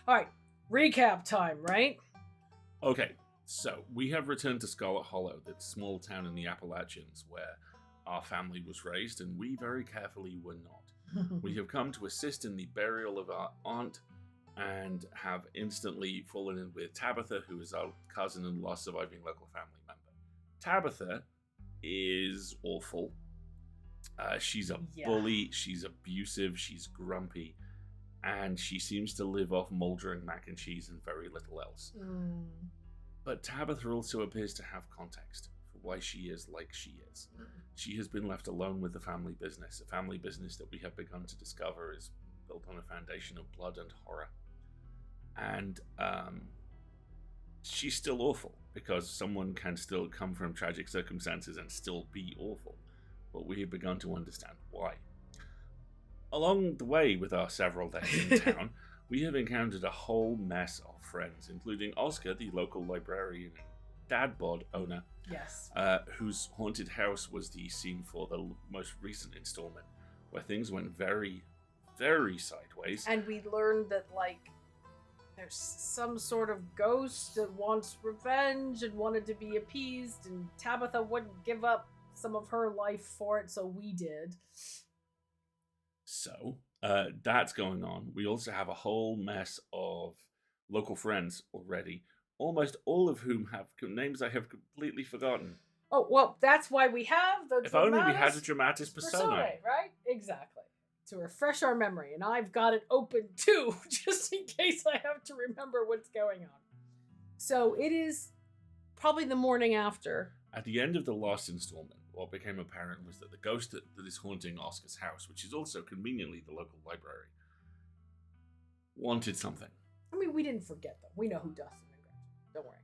All right, recap time, right? Okay, so we have returned to Scarlet Hollow, that small town in the Appalachians where our family was raised, and we very carefully were not. We have come to assist in the burial of our aunt and have instantly fallen in with Tabitha, who is our cousin and last surviving local family member. Tabitha is awful. She's a Yeah. bully, she's abusive, she's grumpy, and she seems to live off mouldering mac and cheese and very little else. Mm. But Tabitha also appears to have context for why she is like she is. She has been left alone with the family business, a family business that we have begun to discover is built on a foundation of blood and horror. And she's still awful, because someone can still come from tragic circumstances and still be awful. But we have begun to understand why. Along the way with our several days in town, we have encountered a whole mess of friends, including Oscar, the local librarian and dad bod owner, Yes. whose haunted house was the scene for the most recent installment, where things went very, very sideways. And we learned that, like, there's some sort of ghost that wants revenge and wanted to be appeased, and Tabitha wouldn't give up some of her life for it, so we did. So, that's going on. We also have a whole mess of local friends already, almost all of whom have names I have completely forgotten. Oh, well, that's why we have the If only we had a dramatis personae. right? Exactly. To refresh our memory, and I've got it open too, just in case I have to remember what's going on. So it is probably the morning after. At the end of the last installment, what became apparent was that the ghost that is haunting Oscar's house, which is also conveniently the local library, wanted something. I mean, we didn't forget them. We know who Dustin and Gretchen. Don't worry.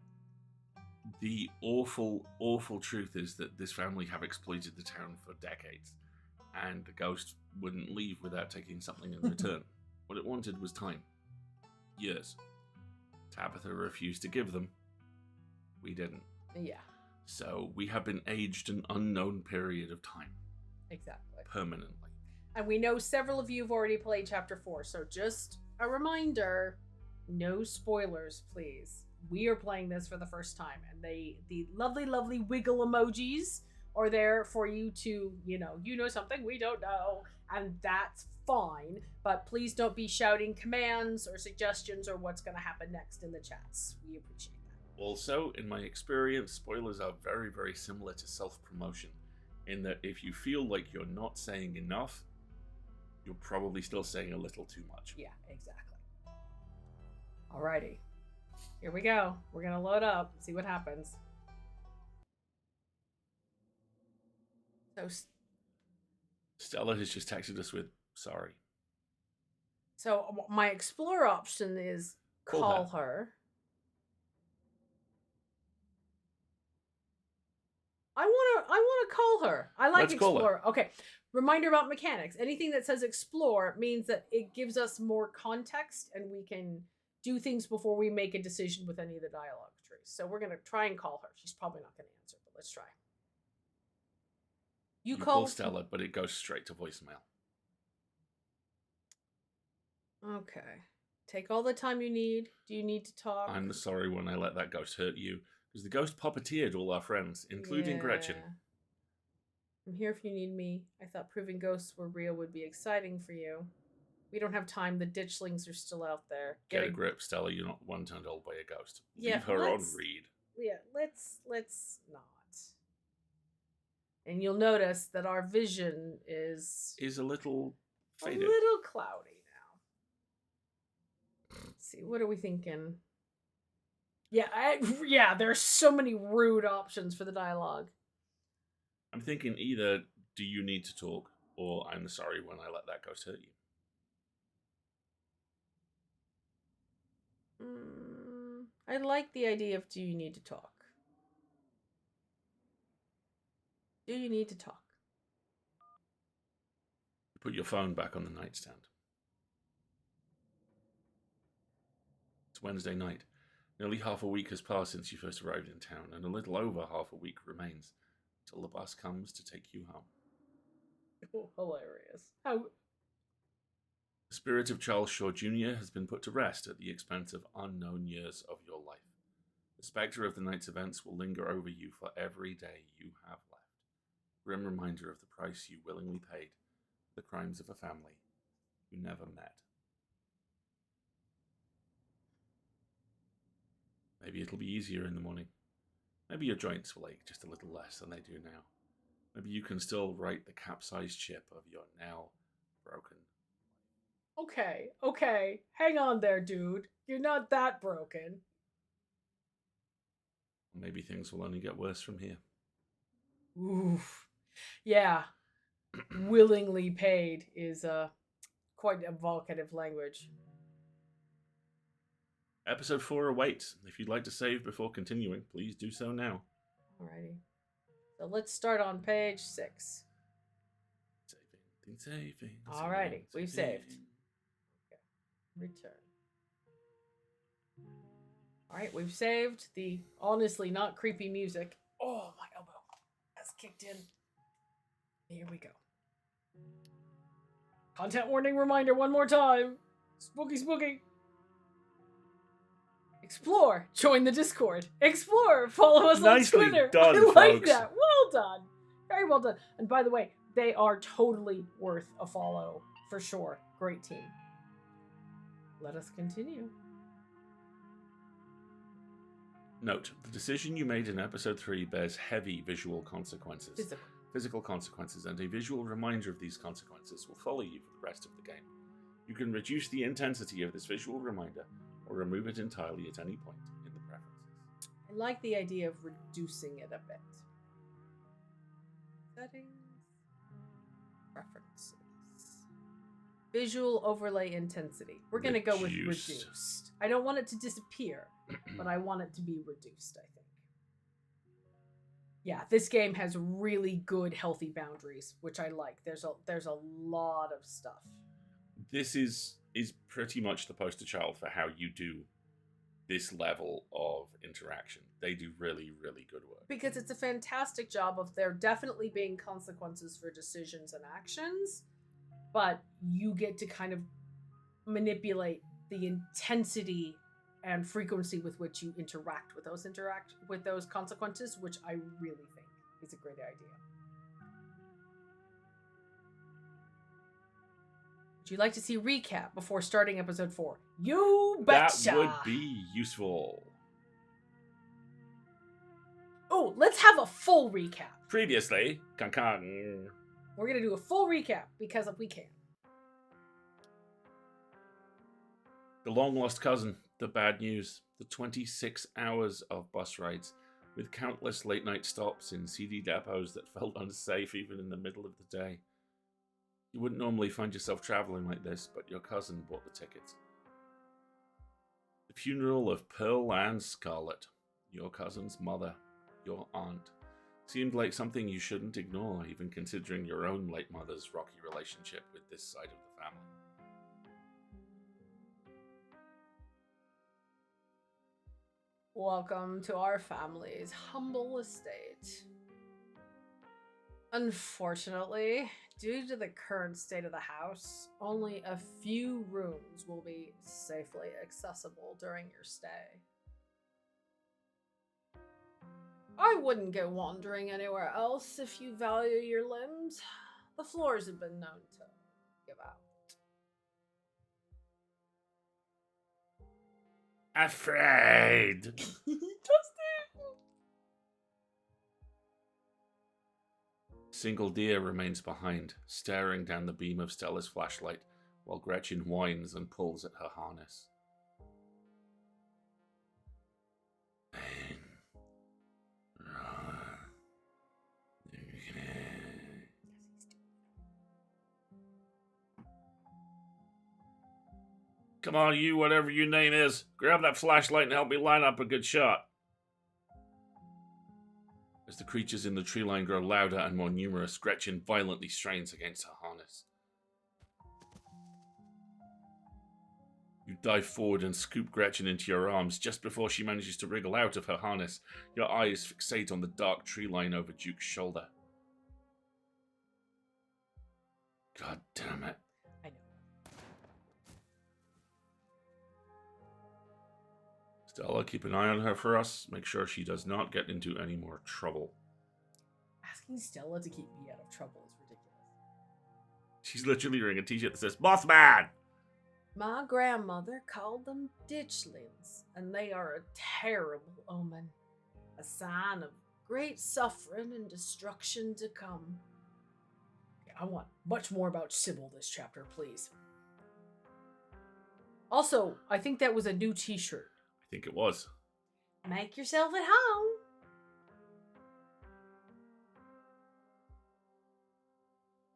The awful, awful truth is that this family have exploited the town for decades, and the ghost wouldn't leave without taking something in return. What it wanted was time. Years. Tabitha refused to give them. We didn't. Yeah, So we have been aged an unknown period of time, exactly. permanently. And we know several of you have already played Chapter 4, so just a reminder, no spoilers, please. We are playing this for the first time, and the lovely, lovely wiggle emojis are there for you to, you know something we don't know, and that's fine, but please don't be shouting commands or suggestions or what's going to happen next in the chats. We appreciate that. Also, in my experience, spoilers are very, very similar to self-promotion, in that if you feel like you're not saying enough, you're probably still saying a little too much. Yeah, exactly. Alrighty. Here we go. We're going to load up, see what happens. Stella has just texted us with sorry. So my explore option is call her. I want to call her. I like Let's call explore. Okay. Reminder about mechanics. Anything that says explore means that it gives us more context and we can do things before we make a decision with any of the dialogue trees. So we're going to try and call her. She's probably not going to answer, but let's try. You call Stella, but it goes straight to voicemail. Okay. Take all the time you need. Do you need to talk? I'm sorry when I let that ghost hurt you, because the ghost puppeteered all our friends, including Gretchen. I'm here if you need me. I thought proving ghosts were real would be exciting for you. We don't have time. The ditchlings are still out there. Get a grip, Stella. You're not one turned old by a ghost. Yeah, Leave her on read. Yeah, let's not. And you'll notice that our vision is a little faded. A little cloudy now. Let's see, what are we thinking? Yeah, there's so many rude options for the dialogue. I'm thinking either do you need to talk, or I'm sorry when I let that ghost hurt you. I like the idea of do you need to talk? Do you need to talk? Put your phone back on the nightstand. It's Wednesday night. Nearly half a week has passed since you first arrived in town, and a little over half a week remains until the bus comes to take you home. Oh, hilarious. How The spirit of Charles Shaw Jr. has been put to rest at the expense of unknown years of your life. The spectre of the night's events will linger over you for every day you have left. Grim reminder of the price you willingly paid for the crimes of a family you never met. Maybe it'll be easier in the morning. Maybe your joints will ache just a little less than they do now. Maybe you can still right the capsized ship of your now broken. Okay. Hang on there, dude. You're not that broken. Maybe things will only get worse from here. Oof. Yeah. Willingly paid is quite evocative language. Episode 4 awaits. If you'd like to save before continuing, please do so now. Alrighty. So let's start on page 6. Saving. Alrighty, we've saved. Okay. Return. Alright, we've saved the honestly not creepy music. Oh, my elbow has kicked in. Here we go. Content warning reminder one more time. Spooky. Explore. Join the Discord. Explore. Follow us Nicely on Twitter. done, I like folks. that. Well done. Very well done. And by the way, they are totally worth a follow. For sure. Great team. Let us continue. Note, the decision you made in episode 3 bears heavy visual consequences. Physical consequences, and a visual reminder of these consequences will follow you for the rest of the game. You can reduce the intensity of this visual reminder or remove it entirely at any point in the preferences. I like the idea of reducing it a bit. Settings. Preferences. Visual overlay intensity. We're going to go with reduced. I don't want it to disappear, but I want it to be reduced, I think. Yeah, this game has really good, healthy boundaries, which I like. There's a lot of stuff. This is pretty much the poster child for how you do this level of interaction. They do really, really good work. Because it's a fantastic job of there definitely being consequences for decisions and actions, but you get to kind of manipulate the intensity and frequency with which you interact with those consequences, which I really think is a great idea. Would you like to see recap before starting episode 4? You betcha! That would be useful. Oh, let's have a full recap. Previously, Kankan. We're going to do a full recap because we can. The long-lost cousin, the bad news, the 26 hours of bus rides, with countless late-night stops in seedy depots that felt unsafe even in the middle of the day. You wouldn't normally find yourself traveling like this, but your cousin bought the tickets. The funeral of Pearl and Scarlet, your cousin's mother, your aunt, seemed like something you shouldn't ignore, even considering your own late mother's rocky relationship with this side of the family. Welcome to our family's humble estate. Unfortunately, due to the current state of the house, only a few rooms will be safely accessible during your stay. I wouldn't go wandering anywhere else if you value your limbs. The floors have been known to give out. Afraid! Single deer remains behind, staring down the beam of Stella's flashlight, while Gretchen whines and pulls at her harness. Come on, you, whatever your name is. Grab that flashlight and help me line up a good shot. As the creatures in the tree line grow louder and more numerous, Gretchen violently strains against her harness. You dive forward and scoop Gretchen into your arms just before she manages to wriggle out of her harness. Your eyes fixate on the dark tree line over Duke's shoulder. God damn it. I know. Stella, keep an eye on her for us. Make sure she does not get into any more trouble. Asking Stella to keep me out of trouble is ridiculous. She's literally wearing a t-shirt that says, Mothman! My grandmother called them ditchlings, and they are a terrible omen. A sign of great suffering and destruction to come. Okay, I want much more about Sybil this chapter, please. Also, I think that was a new t-shirt. I think it was. Make yourself at home.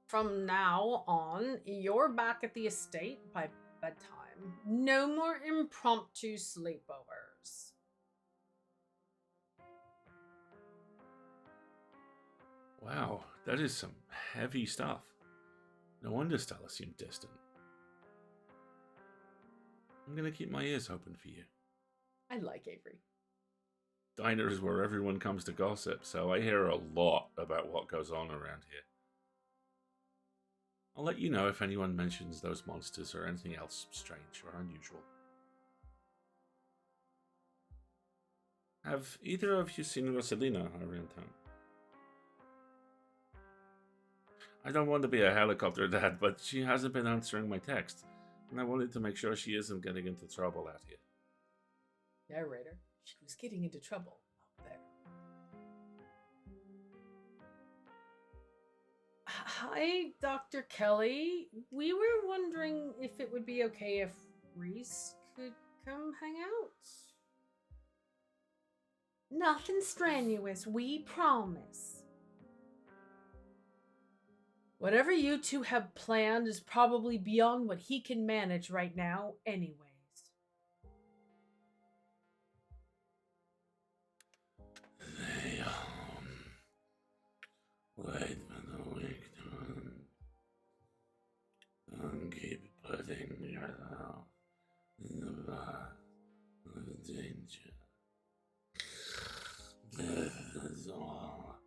From now on, you're back at the estate by bedtime. No more impromptu sleepovers. Wow, that is some heavy stuff. No wonder Stella seemed distant. I'm gonna keep my ears open for you. I like Avery. Diner is where everyone comes to gossip, so I hear a lot about what goes on around here. I'll let you know if anyone mentions those monsters or anything else strange or unusual. Have either of you seen Rosalina around town? I don't want to be a helicopter dad, but she hasn't been answering my texts, and I wanted to make sure she isn't getting into trouble out here. Narrator, she was getting into trouble out there. Hi, Dr. Kelly. We were wondering if it would be okay if Reese could come hang out. Nothing strenuous, we promise. Whatever you two have planned is probably beyond what he can manage right now, anyways. They, wait a week, don't keep putting yourself in the path of danger. This is all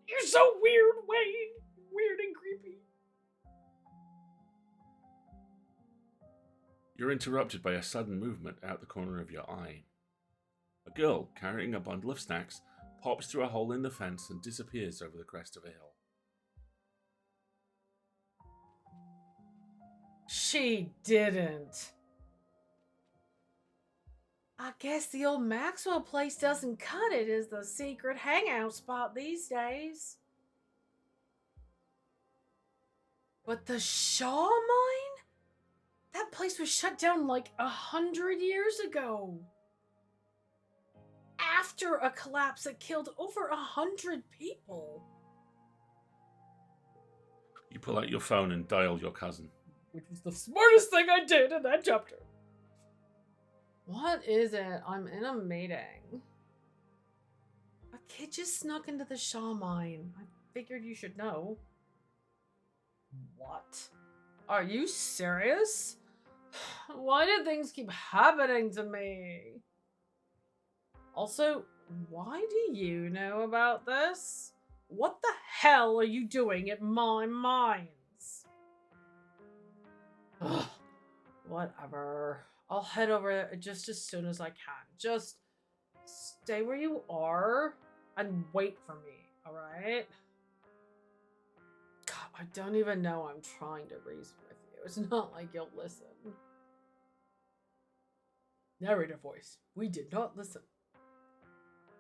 You're so weird, Wayne. Weird and creepy. You're interrupted by a sudden movement out the corner of your eye. A girl carrying a bundle of snacks pops through a hole in the fence and disappears over the crest of a hill. She didn't. I guess the old Maxwell place doesn't cut it as the secret hangout spot these days. But the Shaw mine? That place was shut down like 100 years ago. After a collapse that killed over 100 people. You pull out your phone and dial your cousin. Which was the smartest thing I did in that chapter. What is it? I'm in a meeting. A kid just snuck into the Shaw mine. I figured you should know. What? Are you serious? Why do things keep happening to me? Also, why do you know about this? What the hell are you doing at my mines? Ugh, whatever. I'll head over there just as soon as I can. Just stay where you are and wait for me, alright? God, I don't even know I'm trying to reason with you. It's not like you'll listen. Narrator voice. We did not listen.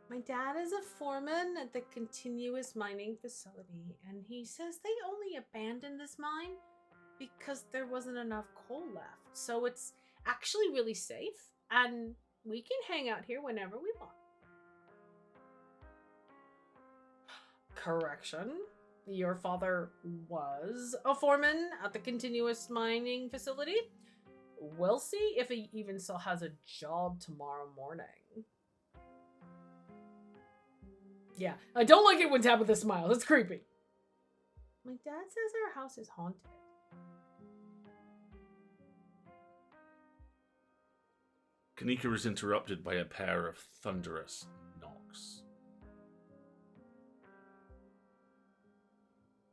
My dad is a foreman at the continuous mining facility, and he says they only abandoned this mine because there wasn't enough coal left. So it's actually really safe, and we can hang out here whenever we want. Correction. Your father was a foreman at the continuous mining facility. We'll see if he even still has a job tomorrow morning. Yeah, I don't like it when Tabitha smiles. It's creepy. My dad says our house is haunted. Kanika is interrupted by a pair of thunderous knocks.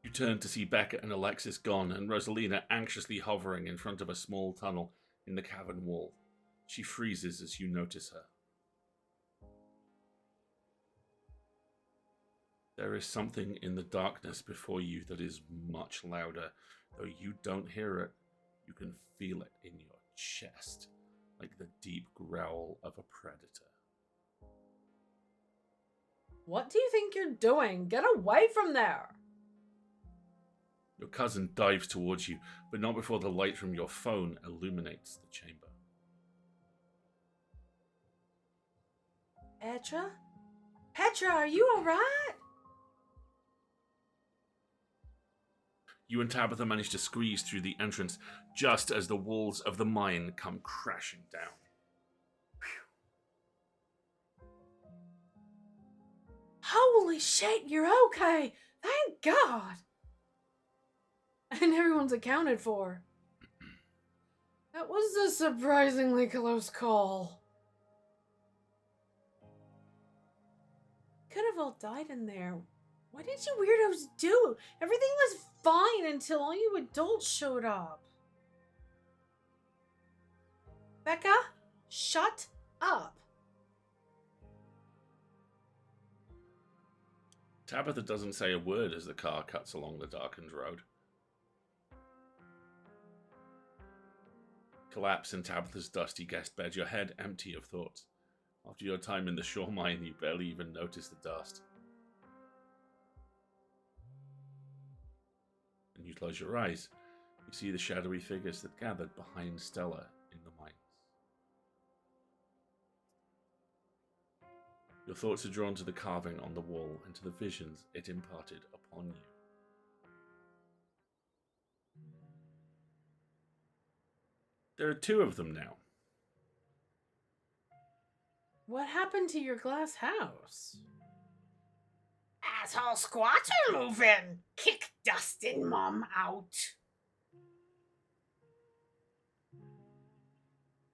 You turn to see Becca and Alexis gone, and Rosalina anxiously hovering in front of a small tunnel in the cavern wall. She freezes as you notice her. There is something in the darkness before you that is much louder. Though you don't hear it, you can feel it in your chest, like the deep growl of a predator. What do you think you're doing? Get away from there! Your cousin dives towards you, but not before the light from your phone illuminates the chamber. Petra? Petra, are you alright? You and Tabitha manage to squeeze through the entrance just as the walls of the mine come crashing down. Holy shit, you're okay! Thank God! And everyone's accounted for. That was a surprisingly close call. Could have all died in there. What did you weirdos do? Everything was fine until all you adults showed up. Becca, shut up. Tabitha doesn't say a word as the car cuts along the darkened road. Collapse in Tabitha's dusty guest bed, your head empty of thoughts. After your time in the shore mine, you barely even notice the dust. And you close your eyes. You see the shadowy figures that gathered behind Stella in the mines. Your thoughts are drawn to the carving on the wall and to the visions it imparted upon you. There are two of them now. What happened to your glass house? Asshole squatter move in. Kick Dustin Mom out.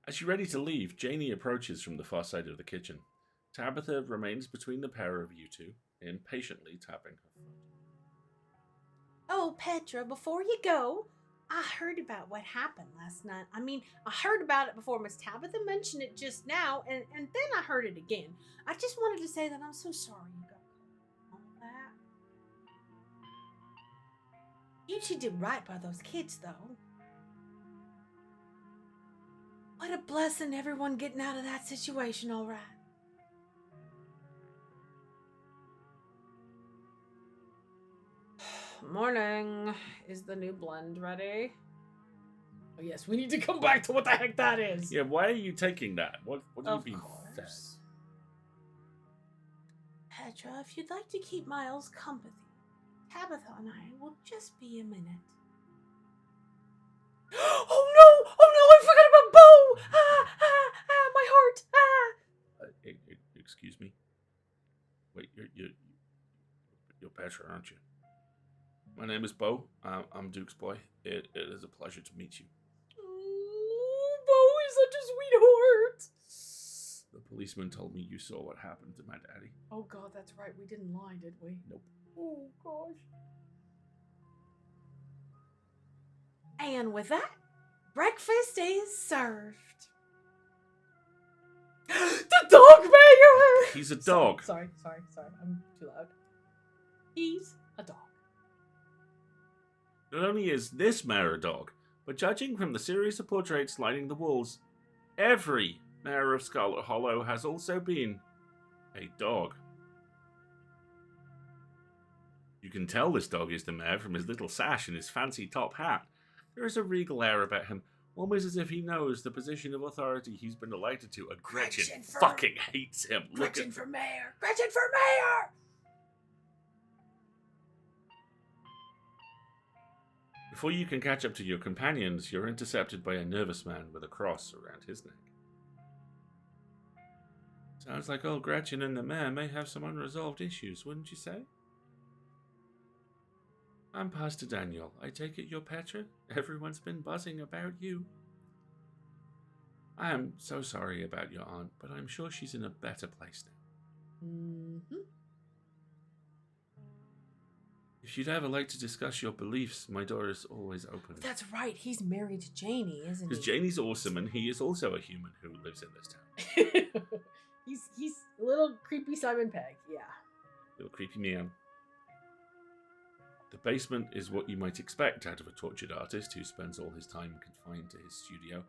As you're ready to leave, Janie approaches from the far side of the kitchen. Tabitha remains between the pair of you two, impatiently tapping her foot. Oh, Petra, before you go, I heard about what happened last night. I heard about it before Miss Tabitha mentioned it just now, and then I heard it again. I just wanted to say that I'm so sorry you got all that. You two did right by those kids, though. What a blessing, everyone getting out of that situation all right. Morning. Is the new blend ready? Oh yes, we need to come back to what the heck that is. Yeah, why are you taking that? What do you mean? Course. Petra, if you'd like to keep Miles company, Tabitha and I will just be a minute. Oh no, I forgot about Bo! My heart! Excuse me? Wait, you're Petra, aren't you? My name is Bo. I'm Duke's boy. It is a pleasure to meet you. Oh, Bo is such a sweetheart. The policeman told me you saw what happened to my daddy. Oh God, that's right. We didn't lie, did we? Nope. Oh gosh. And with that, breakfast is served. The dog mayor! He's a dog. Sorry. I'm too loud. He's a dog. Not only is this mayor a dog, but judging from the series of portraits lining the walls, every mayor of Scarlet Hollow has also been a dog. You can tell this dog is the mayor from his little sash and his fancy top hat. There is a regal air about him, almost as if he knows the position of authority he's been elected to, and Gretchen fucking hates him. Gretchen for mayor! Gretchen for mayor! Before you can catch up to your companions, you're intercepted by a nervous man with a cross around his neck. Sounds like old Gretchen and the mayor may have some unresolved issues, wouldn't you say? I'm Pastor Daniel. I take it you're Petra? Everyone's been buzzing about you. I am so sorry about your aunt, but I'm sure she's in a better place now. Mm-hmm. If If you'd ever like to discuss your beliefs, my door is always open. That's right. He's married to Janie, isn't he? Because Janie's awesome, and he is also a human who lives in this town. he's a little creepy Simon Pegg, yeah. Little creepy man. The basement is what you might expect out of a tortured artist who spends all his time confined to his studio.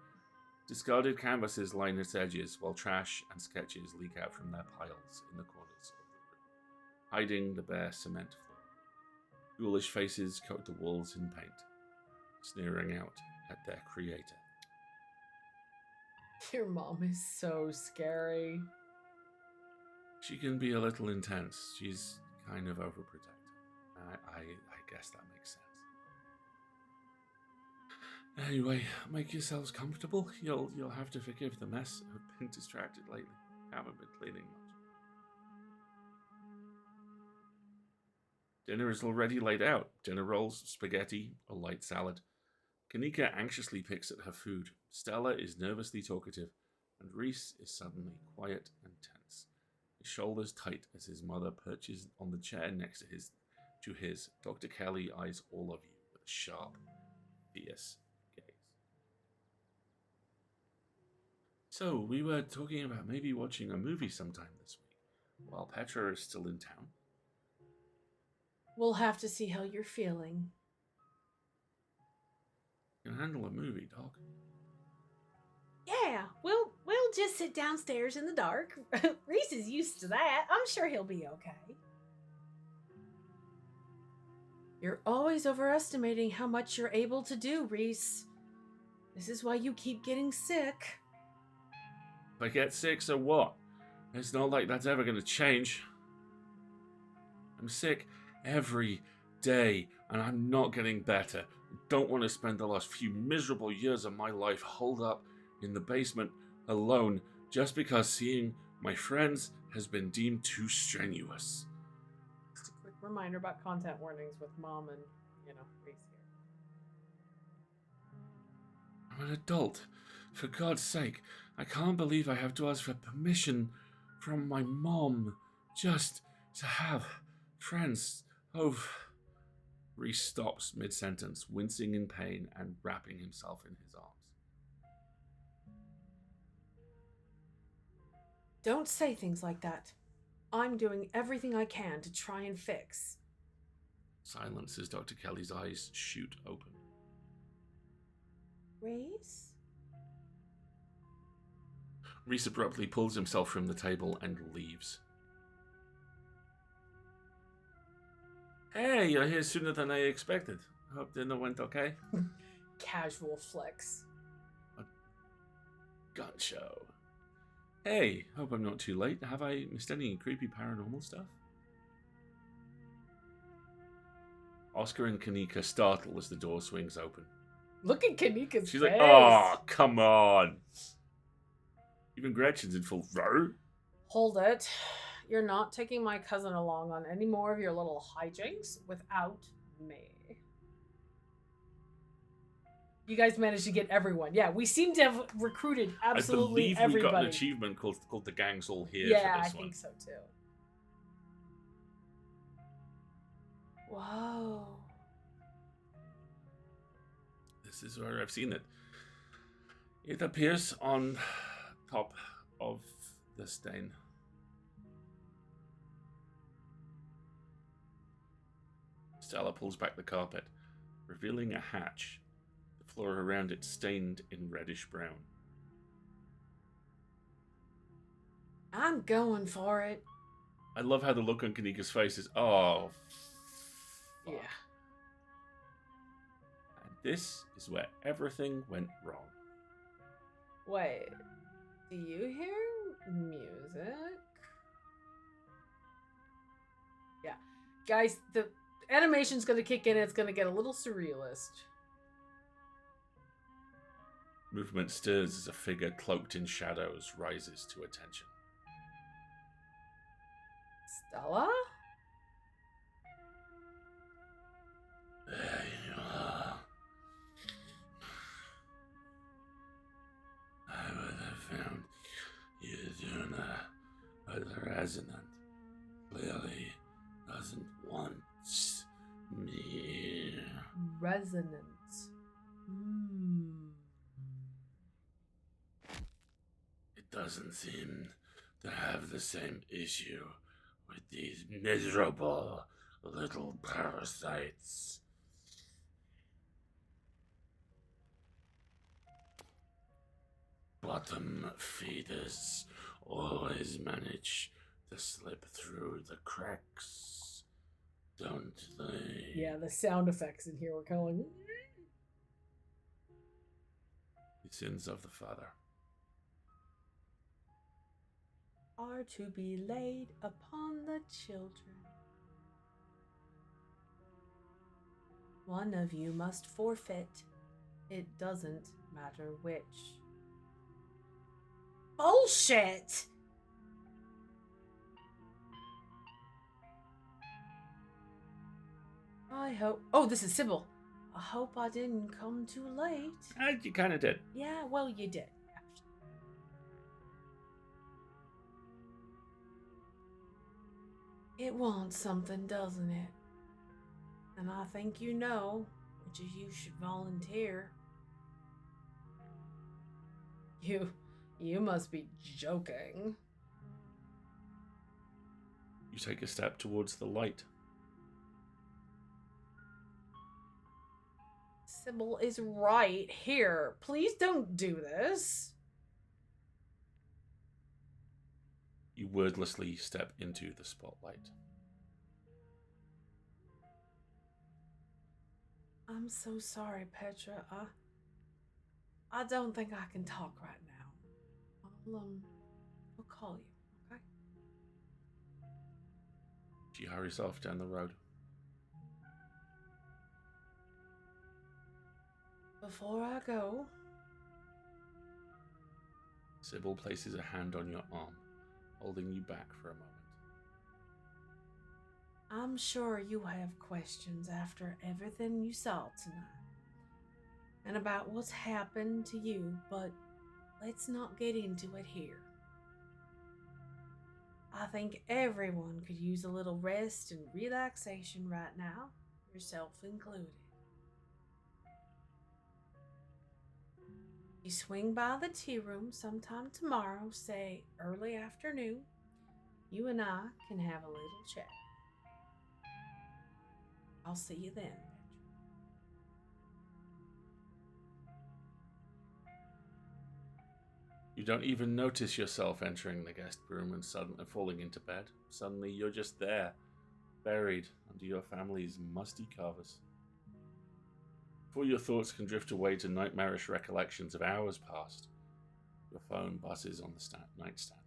Discarded canvases line its edges, while trash and sketches leak out from their piles in the corners of the room, hiding the bare cement floor. Ghoulish faces coat the walls in paint, sneering out at their creator. Your mom is so scary. She can be a little intense. She's kind of overprotective. I guess that makes sense. Anyway, make yourselves comfortable. You'll have to forgive the mess. I've been distracted lately. Haven't been cleaning much. Dinner is already laid out. Dinner rolls, spaghetti, a light salad. Kanika anxiously picks at her food. Stella is nervously talkative, and Reese is suddenly quiet and tense. His shoulders tight as his mother perches on the chair next to his. Dr. Kelly eyes all of you with a sharp, fierce gaze. So, we were talking about maybe watching a movie sometime this week, while Petra is still in town. We'll have to see how you're feeling. You can handle a movie, Doc. Yeah, we'll just sit downstairs in the dark. Reese is used to that. I'm sure he'll be okay. You're always overestimating how much you're able to do, Reese. This is why you keep getting sick. If I get sick, so what? It's not like that's ever going to change. I'm sick every day, and I'm not getting better. I don't want to spend the last few miserable years of my life holed up in the basement alone just because seeing my friends has been deemed too strenuous. Just a quick reminder about content warnings with Mom and, Reese here. I'm an adult. For God's sake, I can't believe I have to ask for permission from my mom just to have friends. Oh. Reese stops mid-sentence, wincing in pain and wrapping himself in his arms. Don't say things like that. I'm doing everything I can to try and fix. Silence as Dr. Kelly's eyes shoot open. Reese? Reese abruptly pulls himself from the table and leaves. Hey, you're here sooner than I expected. Hope dinner went okay. Casual flex. A gun show. Hey, hope I'm not too late. Have I missed any creepy paranormal stuff? Oscar and Kanika startle as the door swings open. Look at Kanika's She's face. like, oh, come on. Even Gretchen's in full row. Hold it. You're not taking my cousin along on any more of your little hijinks without me. You guys managed to get everyone. Yeah, we seem to have recruited absolutely everybody. I believe we got an achievement called The Gang's All Here for this one. Yeah, I think so too. Whoa. This is where I've seen it. It appears on top of the stain. Stella pulls back the carpet, revealing a hatch, the floor around it stained in reddish brown. I'm going for it. I love how the look on Kanika's face is, oh, fuck. Yeah. And this is where everything went wrong. Wait, do you hear music? Yeah. Guys, the animation's gonna kick in, it's gonna get a little surrealist. Movement stirs as a figure cloaked in shadows rises to attention. Stella? There you are. I would have found you sooner, but the resonant clearly doesn't want resonance. It doesn't seem to have the same issue with these miserable little parasites. Bottom feeders always manage to slip through the cracks, don't they? Yeah, the sound effects in here were kind of like... The sins of the father are to be laid upon the children. One of you must forfeit. It doesn't matter which. Bullshit! I hope... Oh, this is Sybil. I hope I didn't come too late. You kind of did. Yeah, well, you did. It wants something, doesn't it? And I think you know which of you should volunteer. You must be joking. You take a step towards the light. Sybil is right here. Please don't do this. You wordlessly step into the spotlight. I'm so sorry, Petra. I don't think I can talk right now. I'll call you, okay? She hurries off down the road. Before I go... Sybil places a hand on your arm, holding you back for a moment. I'm sure you have questions after everything you saw tonight. And about what's happened to you, but let's not get into it here. I think everyone could use a little rest and relaxation right now, yourself included. You swing by the tea room sometime tomorrow, say early afternoon. You and I can have a little chat. I'll see you then. You don't even notice yourself entering the guest room and suddenly falling into bed. Suddenly you're just there, buried under your family's musty covers. Before your thoughts can drift away to nightmarish recollections of hours past, your phone buzzes on the nightstand.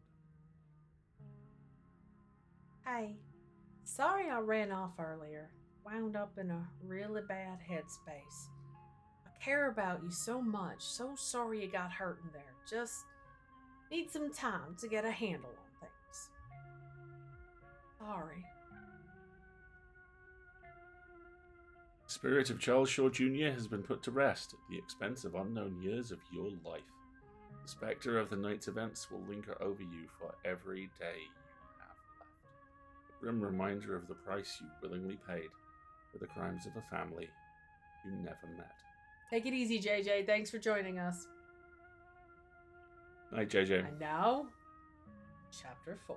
Hey, sorry I ran off earlier. Wound up in a really bad headspace. I care about you so much. So sorry you got hurt in there. Just need some time to get a handle on things. Sorry. The spirit of Charles Shaw Jr. has been put to rest at the expense of unknown years of your life. The spectre of the night's events will linger over you for every day you have left. A grim reminder of the price you willingly paid for the crimes of a family you never met. Take it easy, JJ. Thanks for joining us. Night, JJ. And now, Chapter 4.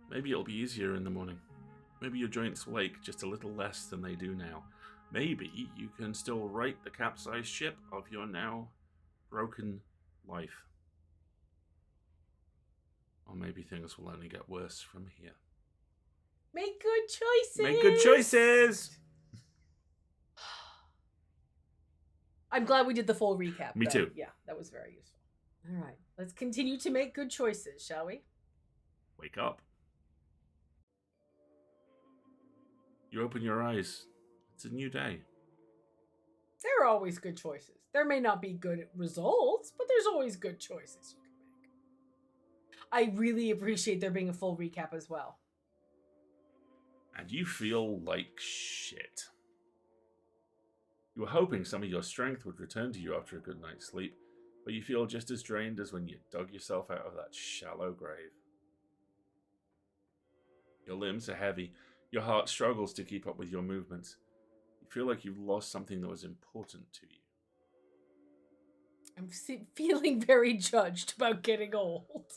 Maybe it'll be easier in the morning. Maybe your joints will ache just a little less than they do now. Maybe you can still right the capsized ship of your now broken life. Or maybe things will only get worse from here. Make good choices. Make good choices. I'm glad we did the full recap. Me too. Yeah, that was very useful. All right, let's continue to make good choices, shall we? Wake up. You open your eyes. It's a new day. There are always good choices. There may not be good results, but there's always good choices you can make. I really appreciate there being a full recap as well. And you feel like shit. You were hoping some of your strength would return to you after a good night's sleep, but you feel just as drained as when you dug yourself out of that shallow grave. Your limbs are heavy. Your heart struggles to keep up with your movements. You feel like you've lost something that was important to you. I'm feeling very judged about getting old.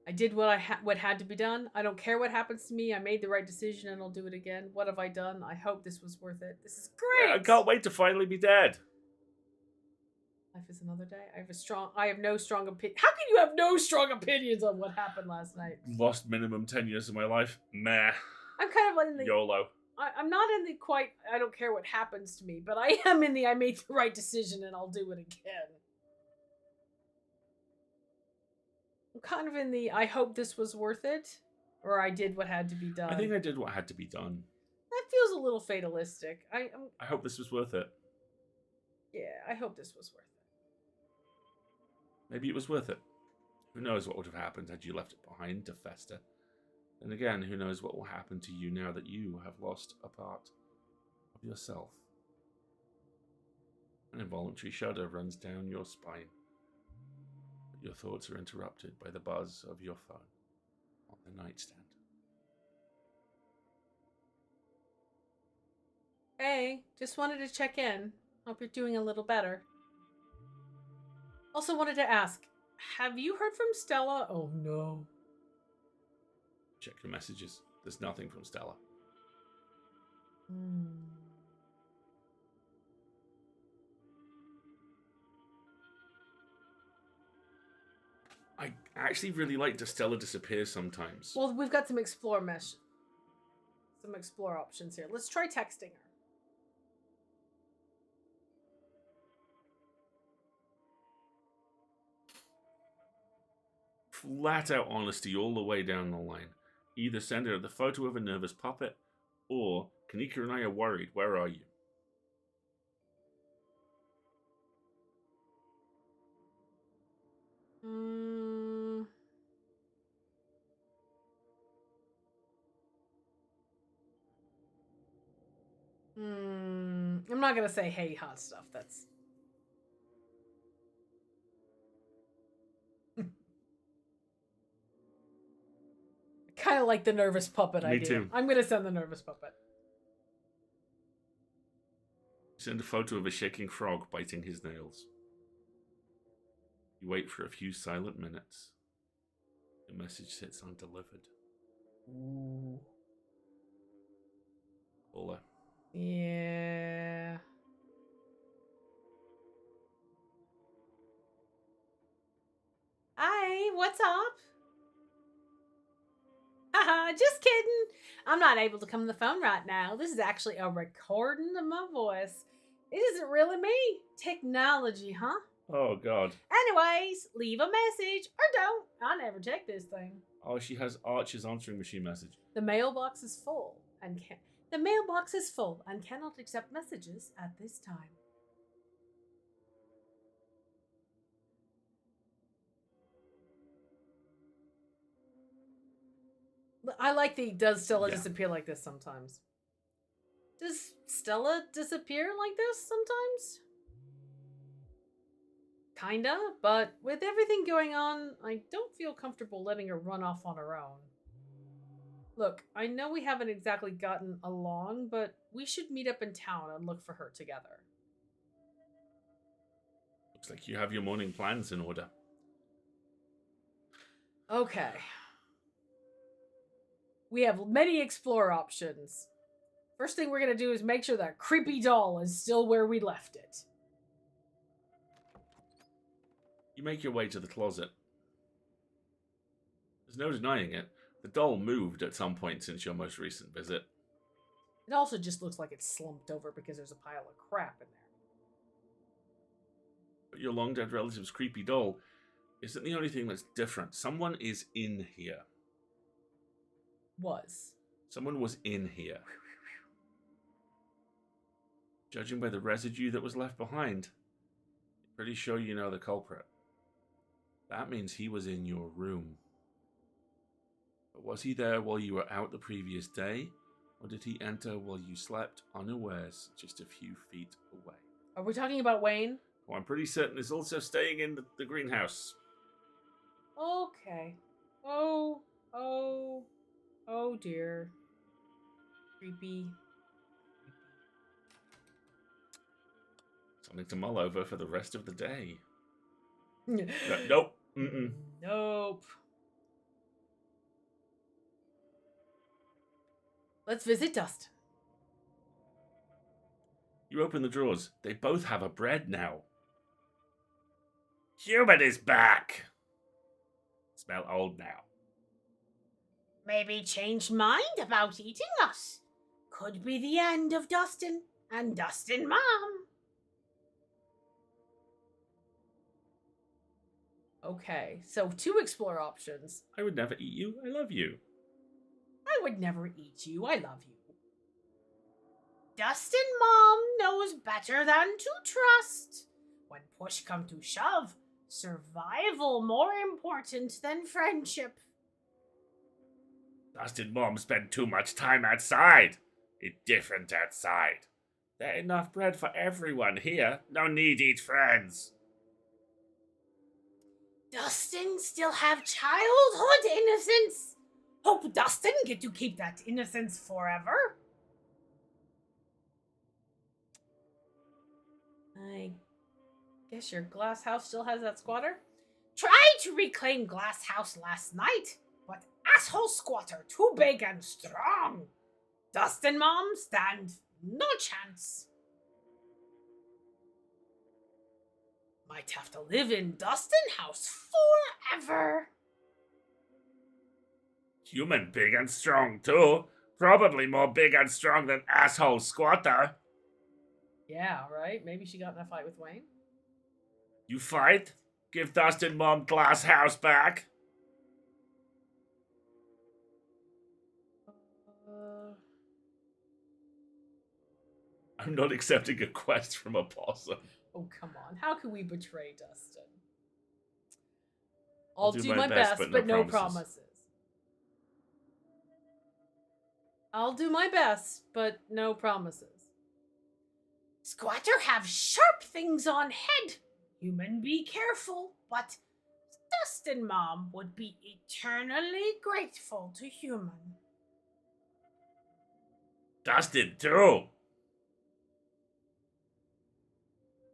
I did what had to be done. I don't care what happens to me. I made the right decision and I'll do it again. What have I done? I hope this was worth it. This is great. I can't wait to finally be dead. Life is another day. I have no strong opinion. How can you have no strong opinions on what happened last night? Lost minimum 10 years of my life. Meh. I'm kind of like in the YOLO. I'm not in the quite I don't care what happens to me, but I am in the I made the right decision and I'll do it again. I'm kind of in the I hope this was worth it, or I did what had to be done. I think I did what had to be done. That feels a little fatalistic. I hope this was worth it. Yeah, I hope this was worth it. Maybe it was worth it. Who knows what would have happened had you left it behind to fester. Then again, who knows what will happen to you now that you have lost a part of yourself. An involuntary shudder runs down your spine. But your thoughts are interrupted by the buzz of your phone on the nightstand. Hey, just wanted to check in. Hope you're doing a little better. Also wanted to ask, have you heard from Stella? Oh no. Check your messages. There's nothing from Stella. I actually really like to Stella disappear sometimes. Well, we've got some explore options here. Let's try texting her. Flat out honesty all the way down the line. Either send her the photo of a nervous puppet, or Kanika and I are worried. Where are you? I'm not gonna say hey hot stuff. That's kind of like the nervous puppet idea. Me too. I'm gonna send the nervous puppet. Send a photo of a shaking frog biting his nails. You wait for a few silent minutes. The message sits undelivered. Ooh. Call her. Yeah. Hi, what's up? Haha, just kidding. I'm not able to come to the phone right now. This is actually a recording of my voice. It isn't really me. Technology, huh? Oh, God. Anyways, leave a message or don't. I never check this thing. Oh, she has Archer's answering machine message. The mailbox is full and cannot accept messages at this time. I like the does Stella disappear like this sometimes. Does Stella disappear like this sometimes? Kinda, but with everything going on, I don't feel comfortable letting her run off on her own. Look, I know we haven't exactly gotten along, but we should meet up in town and look for her together. Looks like you have your morning plans in order. Okay. We have many explore options. First thing we're going to do is make sure that creepy doll is still where we left it. You make your way to the closet. There's no denying it. The doll moved at some point since your most recent visit. It also just looks like it's slumped over because there's a pile of crap in there. But your long-dead relative's creepy doll isn't the only thing that's different. Someone is in here. Someone was in here. Judging by the residue that was left behind, I'm pretty sure you know the culprit. That means he was in your room. But was he there while you were out the previous day? Or did he enter while you slept unawares just a few feet away? Are we talking about Wayne? Well, I'm pretty certain he's also staying in the greenhouse. Okay. Oh, oh, oh dear. Creepy. Something to mull over for the rest of the day. Nope. Mm-mm. Nope. Let's visit Dustin. You open the drawers. They both have a bread now. Human is back. Smell old now. Maybe changed mind about eating us. Could be the end of Dustin and Dustin Mom. Okay, so 2 explore options. I would never eat you. I love you. I would never eat you. I love you. Dustin Mom knows better than to trust. When push come to shove, survival more important than friendship. Dustin Mom spend too much time outside. It's different outside. There enough bread for everyone here. No need eat friends. Dustin still have childhood innocence. Hope Dustin get to keep that innocence forever. I guess your glass house still has that squatter? Tried to reclaim Glass House last night, but asshole squatter too big and strong. Dustin Mom stand no chance. Might have to live in Dustin House forever. Human big and strong too. Probably more big and strong than asshole squatter. Yeah, right? Maybe she got in a fight with Wayne. You fight? Give Dustin Mom glass house back. I'm not accepting a quest from a possum. Oh, come on. How can we betray Dustin? I'll do do my my best, best, but no promises. I'll do my best, but no promises. Squatter have sharp things on head. Human be careful, but Dustin Mom would be eternally grateful to human. Dustin too.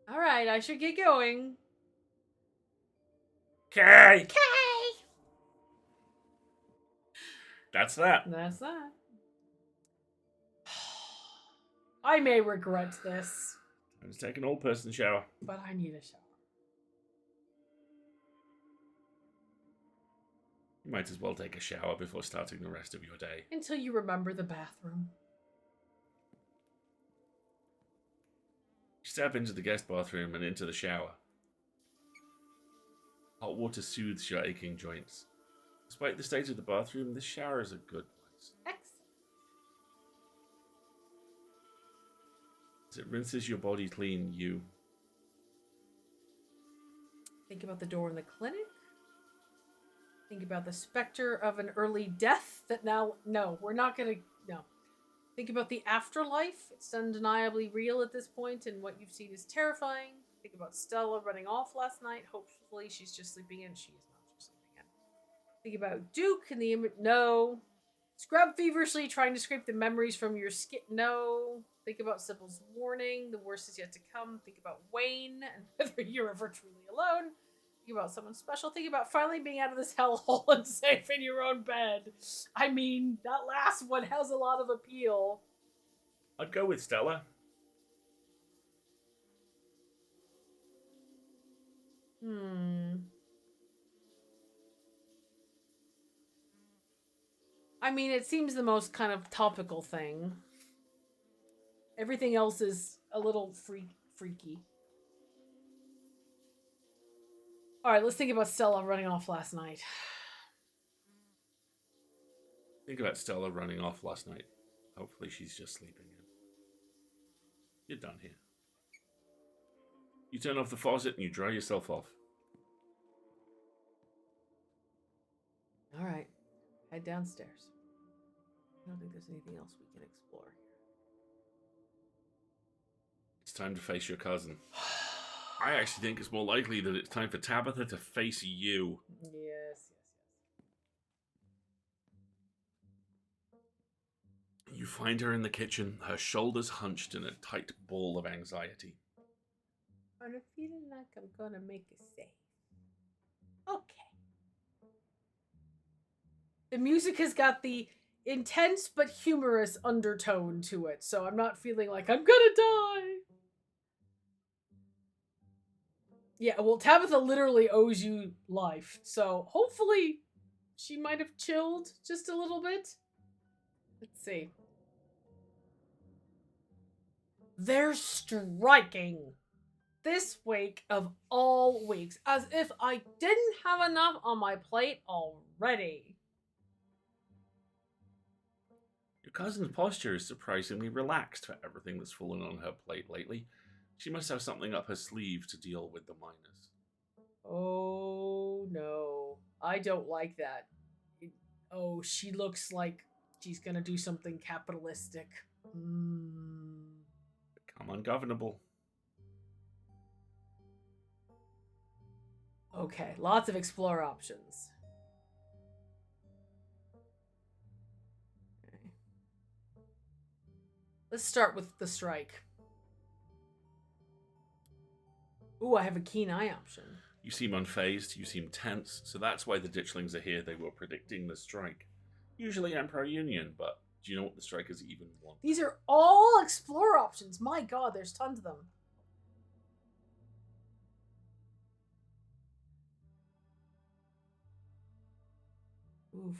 All right, I should get going. Okay. Okay. That's that. That's that. I may regret this, Time to take an old person shower. but I need a shower. You might as well take a shower before starting the rest of your day. Until you remember the bathroom. You step into the guest bathroom and into the shower. Hot water soothes your aching joints. Despite the state of the bathroom, this shower is a good place. Excellent. As it rinses your body clean, you Think about the door in the clinic. Think about the specter of an early death that now... No, we're not going to... No. Think about the afterlife. It's undeniably real at this point, and what you've seen is terrifying. Think about Stella running off last night. Hopefully she's just sleeping in. She is not just sleeping in. Think about Duke and the image. No. Scrub feverishly trying to scrape the memories from your skin. No. Think about Sybil's warning. The worst is yet to come. Think about Wayne and whether you're ever truly alone. Think about someone special. Think about finally being out of this hellhole and safe in your own bed. I mean, that last one has a lot of appeal. I'd go with Stella. I mean, it seems the most kind of topical thing. Everything else is a little freaky. Alright, let's think about Stella running off last night. Think about Stella running off last night. Hopefully she's just sleeping in. You're done here. You turn off the faucet and you dry yourself off. Alright, head downstairs. I don't think there's anything else we can explore here. It's time to face your cousin. I actually think it's more likely that it's time for Tabitha to face you. Yes. You find her in the kitchen, her shoulders hunched in a tight ball of anxiety. I'm feeling like I'm gonna make a save. Okay. The music has got the intense but humorous undertone to it, so I'm not feeling like I'm gonna die. Yeah, well, Tabitha literally owes you life, so hopefully she might have chilled just a little bit. Let's see. They're striking this week of all weeks, as if I didn't have enough on my plate already. Your cousin's posture is surprisingly relaxed for everything that's fallen on her plate lately. She must have something up her sleeve to deal with the miners. Oh no, I don't like that. Oh, she looks like she's gonna do something capitalistic. Become ungovernable. Okay, lots of explore options. Okay. Let's start with the strike. Ooh, I have a keen eye option. You seem unfazed, you seem tense, so that's why the ditchlings are here. They were predicting the strike. Usually I'm pro-union, but do you know what the strikers even want? These are all explore options. My god, there's tons of them. Oof.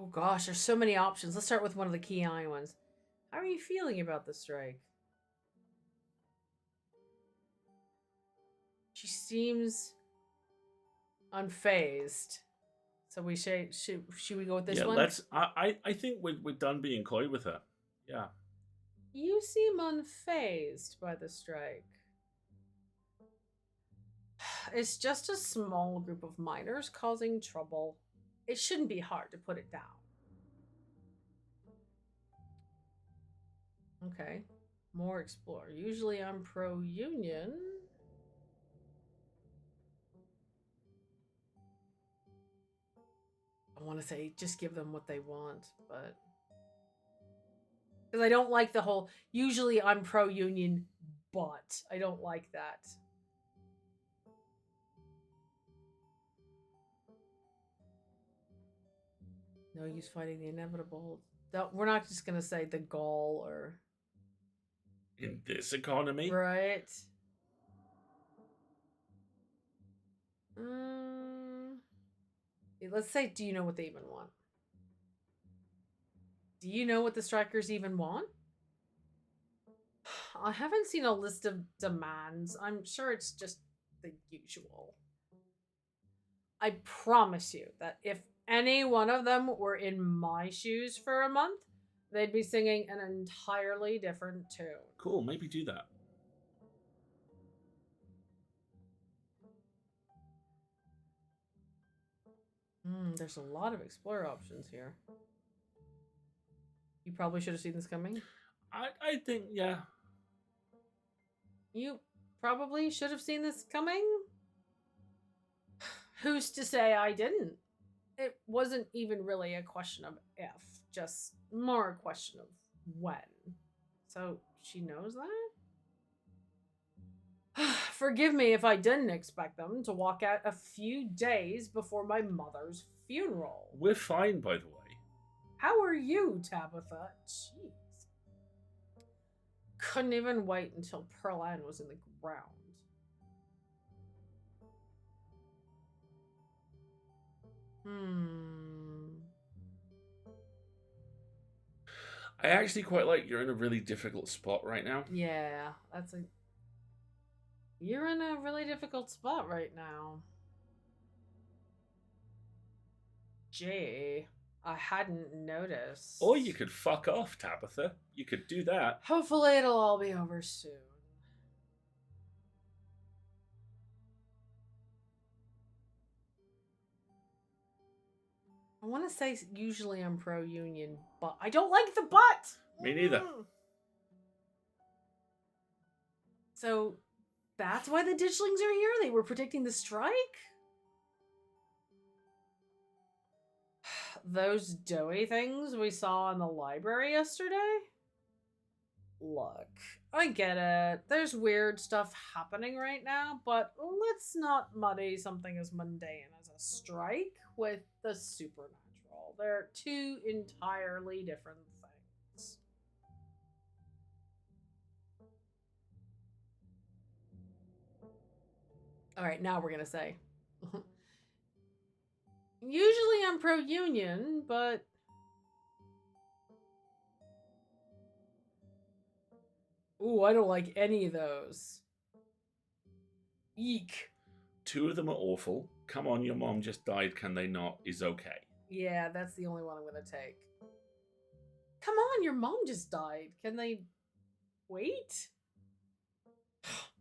Oh gosh, there's so many options. Let's start with one of the key eye ones. How are you feeling about the strike? She seems unfazed. So we should we go with this one? Let's. I think we're done being coy with her. Yeah. You seem unfazed by the strike. It's just a small group of miners causing trouble. It shouldn't be hard to put it down. Okay. More explore. Usually I'm pro-union. I want to say just give them what they want, but... Because I don't like the whole... Usually I'm pro-union, but... I don't like that. No use fighting the inevitable. We're not just going to say the gall or... In this economy? Right. Let's say, do you know what they even want? Do you know what the strikers even want? I haven't seen a list of demands. I'm sure it's just the usual. I promise you that if any one of them were in my shoes for a month, they'd be singing an entirely different tune. Cool, maybe do that. There's a lot of explore options here. You probably should have seen this coming. I think, yeah. You probably should have seen this coming. Who's to say I didn't? It wasn't even really a question of if, just more a question of when. So she knows that? Forgive me if I didn't expect them to walk out a few days before my mother's funeral. We're fine, by the way. How are you, Tabitha? Jeez. Couldn't even wait until Pearl Ann was in the ground. I actually quite like you're in a really difficult spot right now. Yeah, you're in a really difficult spot right now. Gee, I hadn't noticed. Or you could fuck off, Tabitha. You could do that. Hopefully it'll all be over soon. I want to say usually I'm pro-union, but I don't like the but. Me neither. So that's why the ditchlings are here? They were predicting the strike? Those doughy things we saw in the library yesterday? Look, I get it. There's weird stuff happening right now, but let's not muddy something as mundane as a strike with the supernatural. They're two entirely different things. All right, now we're going to say. Usually I'm pro-union, but ooh, I don't like any of those. Eek. 2 of them are awful. Come on, your mom just died, can they not? Is okay. Yeah, that's the only one I'm gonna take. Come on, your mom just died. Can they wait?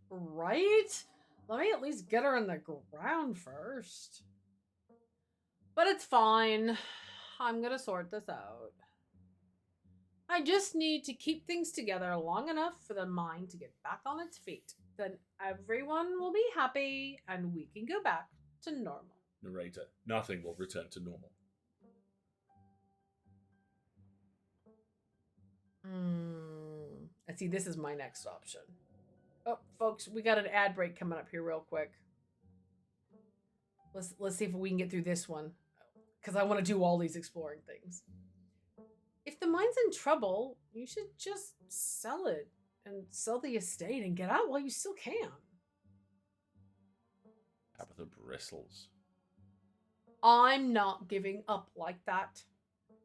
Right? Let me at least get her in the ground first. But it's fine. I'm gonna sort this out. I just need to keep things together long enough for the mind to get back on its feet. Then everyone will be happy and we can go back to normal. Narrator, nothing will return to normal. I see, this is my next option. Oh, folks, we got an ad break coming up here real quick. Let's see if we can get through this one. Because I want to do all these exploring things. If the mine's in trouble, you should just sell it and sell the estate and get out while you still can. Tabitha bristles. I'm not giving up like that.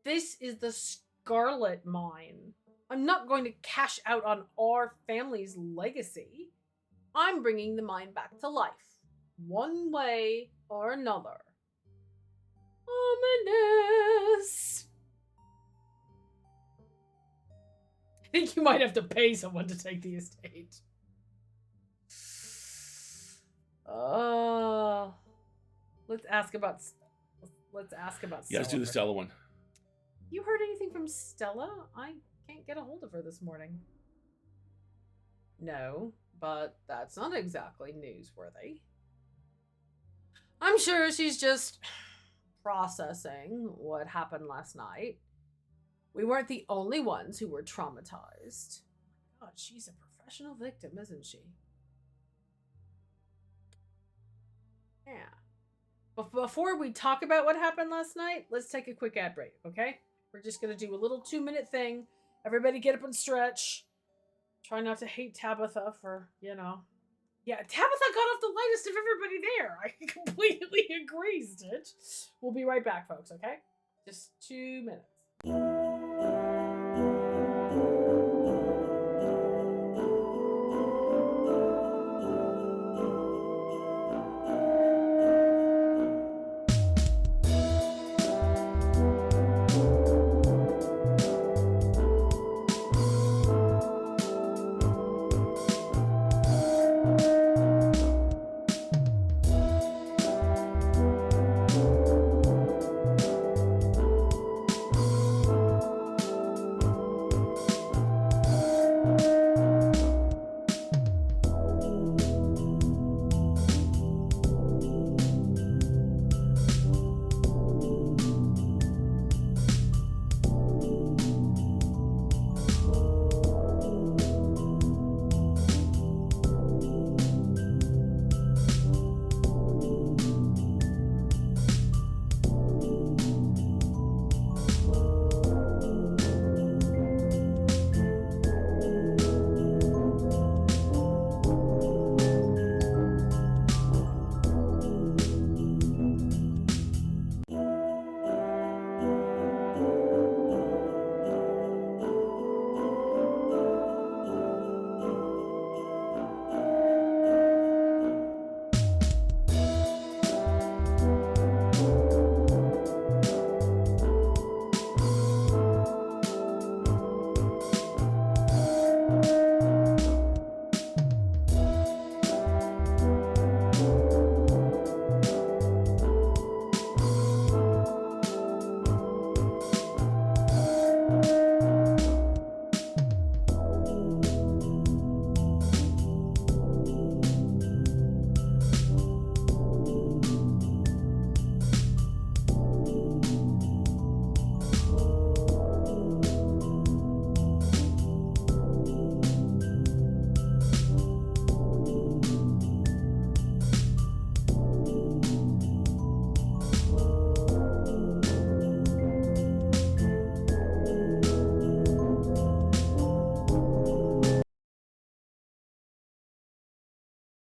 This is the SCARLET mine. I'm not going to cash out on our family's legacy. I'm bringing the mine back to life, one way or another. Ominous. I think you might have to pay someone to take the estate. Let's ask about Stella. Yeah, let's do the Stella one. You heard anything from Stella? I can't get a hold of her this morning. No, but that's not exactly newsworthy. I'm sure she's just processing what happened last night. We weren't the only ones who were traumatized. God, she's a professional victim, isn't she? Yeah. But before we talk about what happened last night, let's take a quick ad break, okay? We're just going to do a little 2-minute thing. Everybody get up and stretch. Try not to hate Tabitha for, you know. Yeah, Tabitha got off the lightest of everybody there. I completely agree, Stitch. We'll be right back, folks, okay? Just 2 minutes.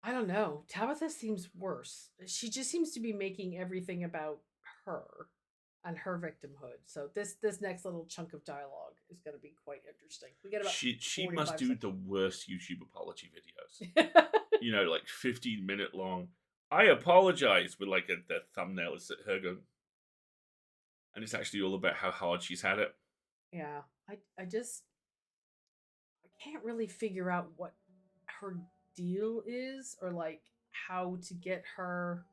I don't know. Tabitha seems worse. She just seems to be making everything about her and her victimhood. So this next little chunk of dialogue is going to be quite interesting. We get about She must 45 do seconds. the worst YouTube apology videos. You know, like 15-minute long. I apologize with like the thumbnail is her going, and it's actually all about how hard she's had it. Yeah, I can't really figure out what her deal is or like how to get her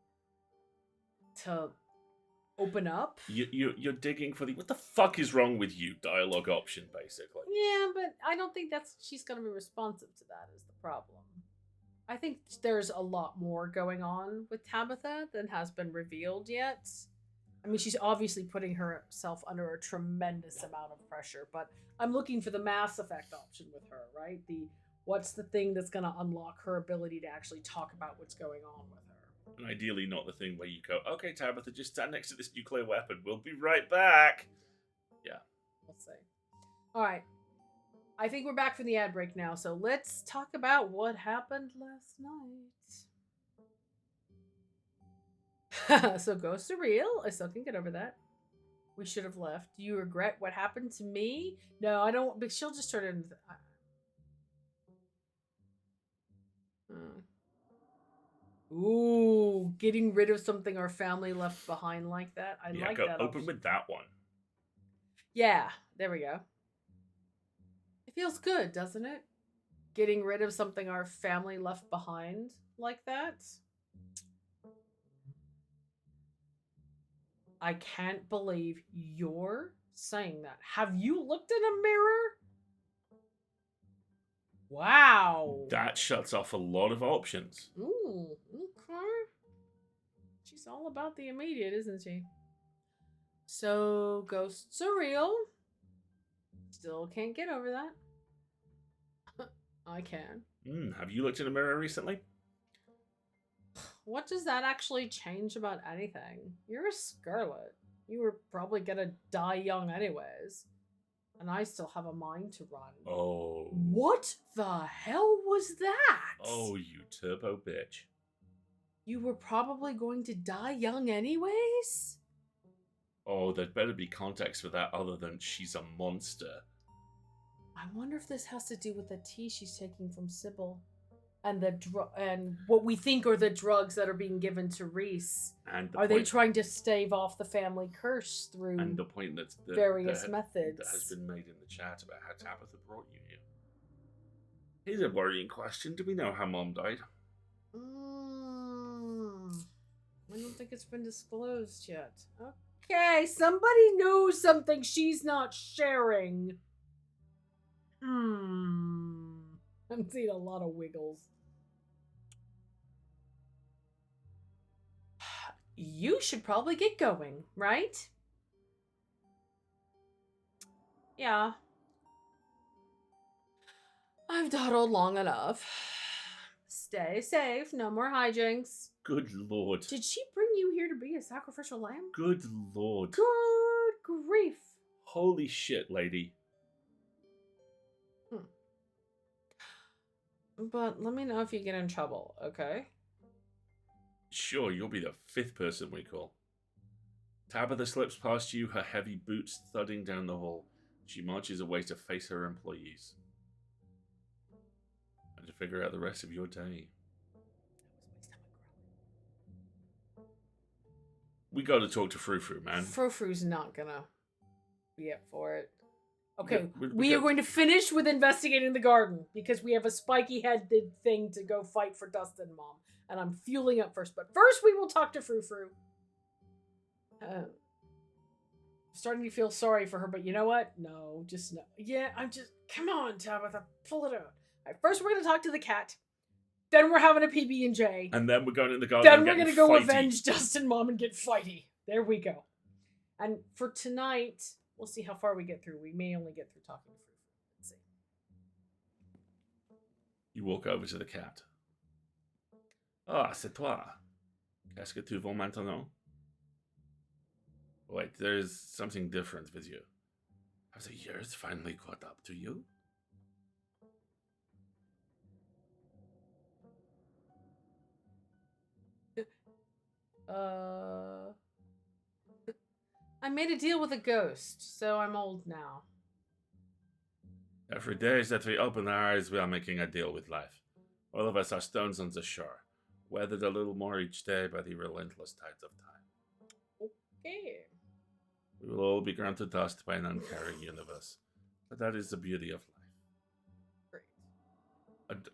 to open up. You're digging for the what the fuck is wrong with you dialogue option, basically. Yeah, but I don't think she's going to be responsive to that is the problem. I think there's a lot more going on with Tabitha than has been revealed yet. I mean, she's obviously putting herself under a tremendous amount of pressure, but I'm looking for the Mass Effect option with her, right? What's the thing that's going to unlock her ability to actually talk about what's going on with her? And ideally not the thing where you go, okay, Tabitha, just stand next to this nuclear weapon. We'll be right back. Yeah. We'll see. All right. I think we're back from the ad break now, so let's talk about what happened last night. So Ghosts are real. I still can get over that. We should have left. Do you regret what happened to me? No, I don't. But she'll just turn it into. Ooh, getting rid of something our family left behind like that. I like that. Open option. with that one. Yeah, there we go. It feels good, doesn't it? Getting rid of something our family left behind like that. I can't believe you're saying that. Have you looked in a mirror? Wow. That shuts off a lot of options. Ooh, okay. She's all about the immediate, isn't she? So, ghosts are real. Still can't get over that. I can. Have you looked in a mirror recently? What does that actually change about anything? You're a Scarlet. You were probably gonna die young anyways. And I still have a mind to run. Oh. What the hell was that? Oh, you turbo bitch. You were probably going to die young anyways? Oh, there'd better be context for that other than she's a monster. I wonder if this has to do with the tea she's taking from Sybil. And and what we think are the drugs that are being given to Reese. And are they trying to stave off the family curse through and the point that's various methods that has been made in the chat about how Tabitha brought you here? Here's a worrying question. Do we know how Mom died? I don't think it's been disclosed yet. Okay, somebody knows something she's not sharing. I'm seeing a lot of wiggles. You should probably get going, right? Yeah. I've dawdled long enough. Stay safe. No more hijinks. Good lord. Did she bring you here to be a sacrificial lamb? Good lord. Good grief. Holy shit, lady. But let me know if you get in trouble, okay? Sure, you'll be the 5th person we call. Tabitha slips past you, her heavy boots thudding down the hall. She marches away to face her employees. And to figure out the rest of your day. We gotta talk to Frou-Frou, man. Frou-Frou's not gonna be up for it. Okay, we are going to finish with investigating the garden because we have a spiky-headed thing to go fight for Dustin Mom. And I'm fueling up first. But first we will talk to Frou-Frou. Starting to feel sorry for her, but you know what? No, just no. Yeah, come on, Tabitha, pull it out. All right, first we're going to talk to the cat. Then we're having a PB&J. And then we're going in the garden. Then we're going to go avenge Dustin Mom and get fighty. There we go. And for tonight, we'll see how far we get through. We may only get through talking to Frou-Frou. Let's see. You walk over to the cat. Ah, c'est toi. Qu'est-ce que tu veux maintenant? Wait, there's something different with you. Have the years finally caught up to you? I made a deal with a ghost, so I'm old now. Every day that we open our eyes, we are making a deal with life. All of us are stones on the shore, weathered a little more each day by the relentless tides of time. Okay. We will all be ground to dust by an uncaring universe, but that is the beauty of life. Great.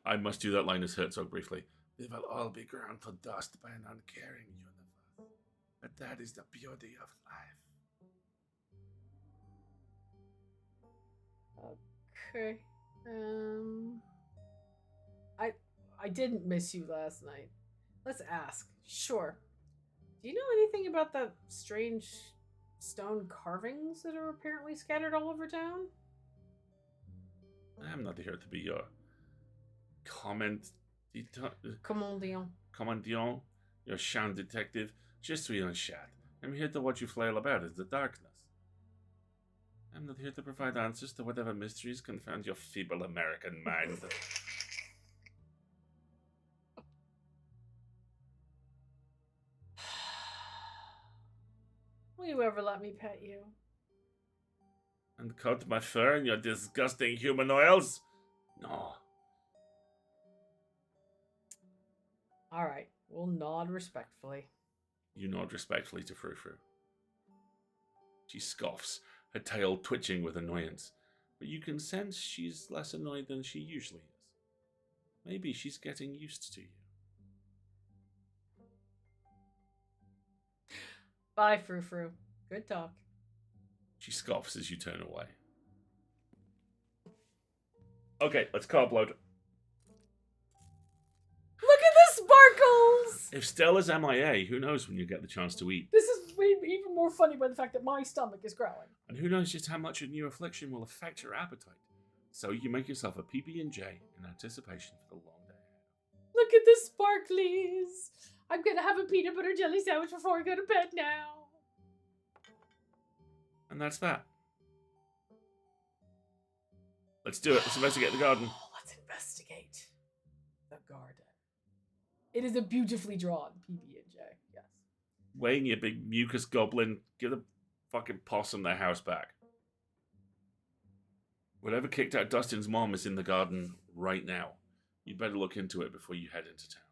I must do that line as Herzog briefly. We will all be ground to dust by an uncaring universe, but that is the beauty of life. Okay. I didn't miss you last night. Let's ask. Sure. Do you know anything about the strange stone carvings that are apparently scattered all over town? I am not here to be your commandant, your sham detective. Je suis un chat. I'm here to watch you flail about in the darkness. I'm not here to provide answers to whatever mysteries confound your feeble American mind. Will you ever let me pet you? And coat my fur in your disgusting human oils? No. Alright, we'll nod respectfully. You nod respectfully to Frou Frou. She scoffs, her tail twitching with annoyance, but you can sense she's less annoyed than she usually is. Maybe she's getting used to you. Bye, Frou Frou. Good talk. She scoffs as you turn away. Okay, let's carb load. Look at the sparkles! If Stella's MIA, who knows when you get the chance to eat? This is made even more funny by the fact that my stomach is growling. And who knows just how much a new affliction will affect your appetite. So you make yourself a PB&J in anticipation for the long day ahead. Look at the sparklies! I'm gonna have a peanut butter jelly sandwich before I go to bed now. And that's that. Let's do it. Let's investigate the garden. Let's investigate the garden. It is a beautifully drawn PB&J, yes. Weighing your big mucus goblin, give the fucking possum their house back. Whatever kicked out Dustin's mom is in the garden right now. You'd better look into it before you head into town.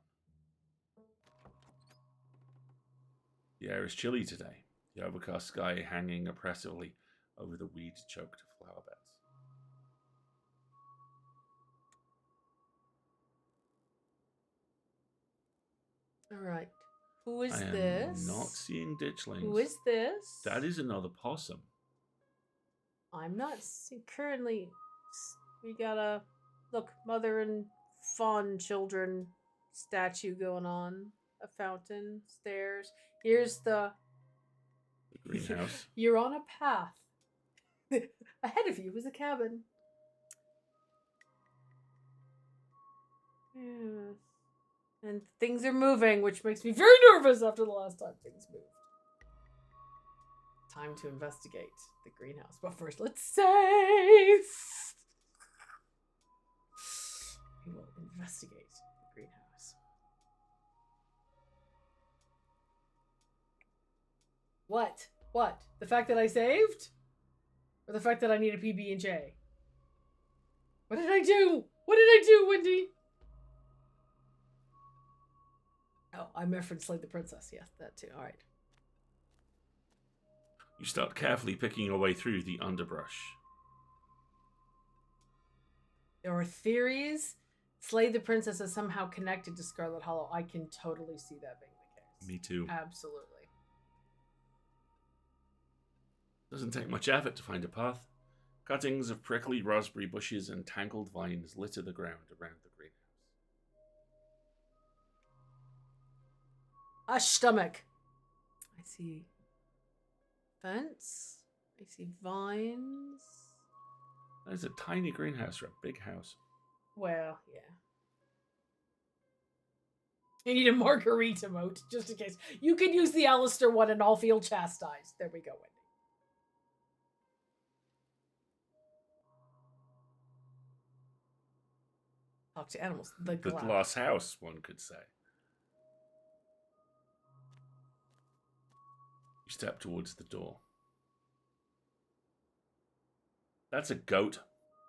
The air is chilly today, the overcast sky hanging oppressively over the weed-choked flower beds. Alright. Who is I am this? not seeing ditchlings. Who is this? That is another possum. I'm not currently. We got a look, mother and fawn children statue going on. A fountain, stairs. Here's the greenhouse. You're on a path. Ahead of you is a cabin. Yes. And things are moving, which makes me very nervous after the last time things moved. Time to investigate the greenhouse. But first, let's save! We will investigate the greenhouse. What? What? The fact that I saved? Or the fact that I need a PB&J? What did I do? What did I do, Wendy? Oh, I referenced Slay the Princess. Yes, that too. All right. You start carefully picking your way through the underbrush. There are theories. Slay the Princess is somehow connected to Scarlet Hollow. I can totally see that being the case. Me too. Absolutely. Doesn't take much effort to find a path. Cuttings of prickly raspberry bushes and tangled vines litter the ground around the greenhouse. A stomach. I see fence. I see vines. That is a tiny greenhouse for a big house. Well, yeah. You need a margarita emote, just in case. You can use the Alistair one and I'll feel chastised. There we go, Wendy. Talk to animals. The glass glass house, one could say. You step towards the door. That's a goat.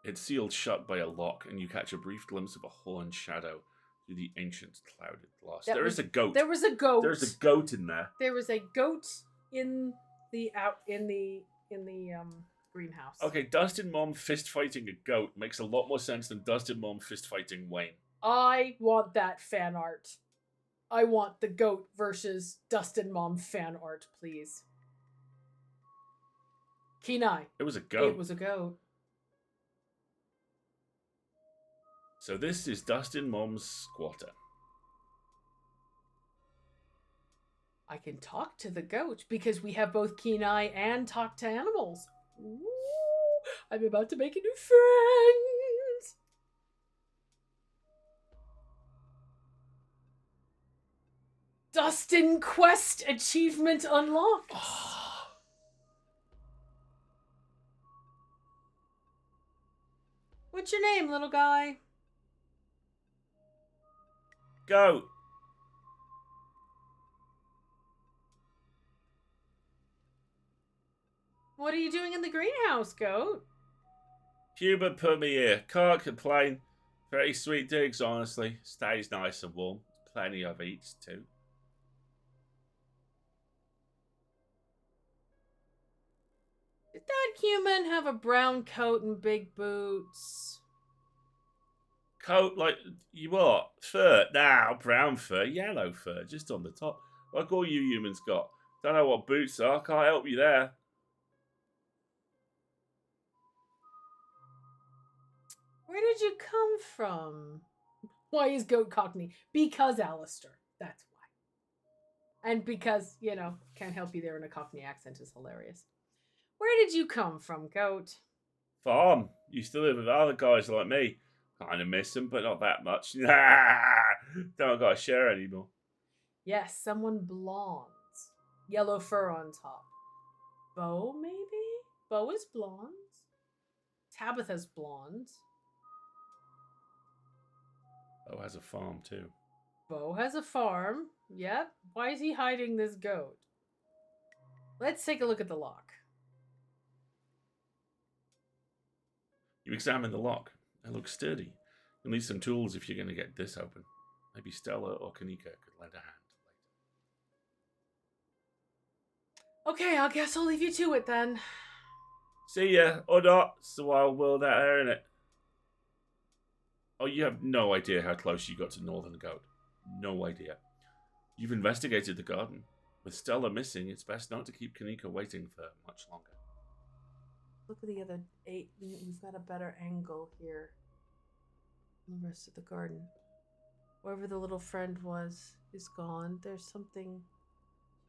It's sealed shut by a lock, and you catch a brief glimpse of a horned shadow through the ancient clouded glass. There is a goat. There was a goat. There's a goat in there. There was a goat in the greenhouse. Okay, Dustin Mom fist fighting a goat makes a lot more sense than Dustin Mom fist fighting Wayne. I want that fan art. I want the goat versus Dustin Mom fan art, please. Kenai. It was a goat. It was a goat. So this is Dustin Mom's squatter. I can talk to the goat because we have both Kenai and talk to animals. Ooh, I'm about to make a new friend. Dustin Quest achievement unlocked. What's your name, little guy? Goat. What are you doing in the greenhouse, goat? Hubert put me here. Can't complain. Pretty sweet digs, honestly. Stays nice and warm. Plenty of eats, too. Did that human have a brown coat and big boots? Coat like you what? Fur? Now, brown fur, yellow fur, just on the top. Like all you humans got. Don't know what boots are. Can't help you there. Where did you come from? Why is goat Cockney? Because Alistair. That's why. And because, you know, can't help you there in a Cockney accent is hilarious. Where did you come from, goat? Farm. Used to live with other guys like me. Kind of miss them, but not that much. Don't got to share anymore. Yes, someone blonde. Yellow fur on top. Bo, maybe? Bo is blonde. Tabitha's blonde. Bo has a farm too. Bo has a farm. Yep. Why is he hiding this goat? Let's take a look at the lock. You examine the lock. It looks sturdy. You'll need some tools if you're going to get this open. Maybe Stella or Kanika could lend a hand later. Okay, I guess I'll leave you to it then. See ya, or not. It's the wild world out there, innit? Oh, you have no idea how close you got to Northern Goat. No idea. You've investigated the garden. With Stella missing, it's best not to keep Kanika waiting for much longer. Look at the other 8. We've got a better angle here. The rest of the garden. Wherever the little friend was is gone. There's something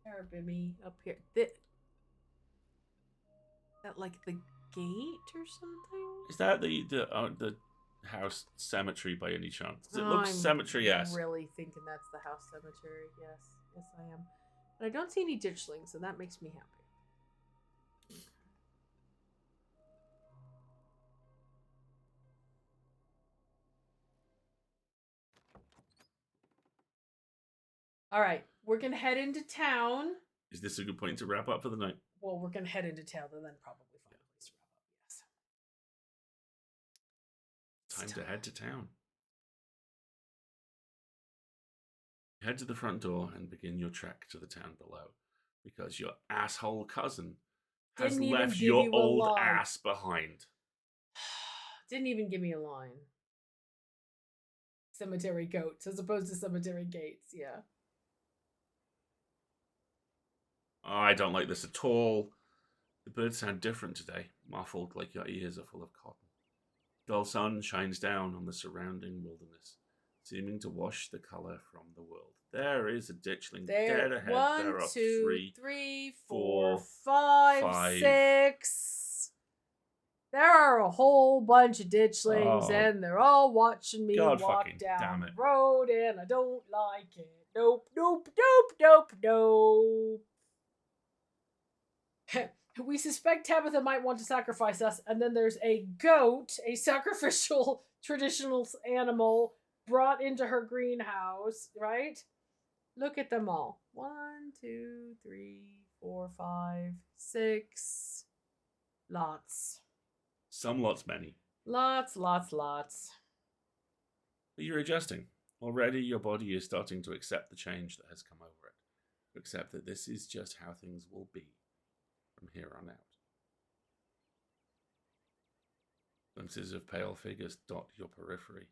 cherubim-y up here. That like the gate or something? Is that the house cemetery by any chance? It looks cemetery-esque. I'm really thinking that's the house cemetery. Yes. Yes, I am. But I don't see any ditchlings, and that makes me happy. All right, we're going to head into town. Is this a good point to wrap up for the night? Well, we're going to head into town and then probably find a place to wrap up, yes. Time to head to town. Head to the front door and begin your trek to the town below, because your asshole cousin has left your old ass behind. Didn't even give me a line. Cemetery goats as opposed to cemetery gates, yeah. I don't like this at all. The birds sound different today, muffled like your ears are full of cotton. Dull sun shines down on the surrounding wilderness, seeming to wash the colour from the world. There is a ditchling dead ahead. There are 1, 2, 3, 4, 5, 6. There are a whole bunch of ditchlings, and they're all watching me walk down the road, and I don't like it. Nope, nope, nope, nope, nope. We suspect Tabitha might want to sacrifice us, and then there's a goat, a sacrificial traditional animal, brought into her greenhouse, right? Look at them all. 1, 2, 3, 4, 5, 6. Lots. Some lots many. Lots, lots, lots. But you're adjusting. Already your body is starting to accept the change that has come over it. To accept that this is just how things will be from here on out. Glimpses of pale figures dot your periphery.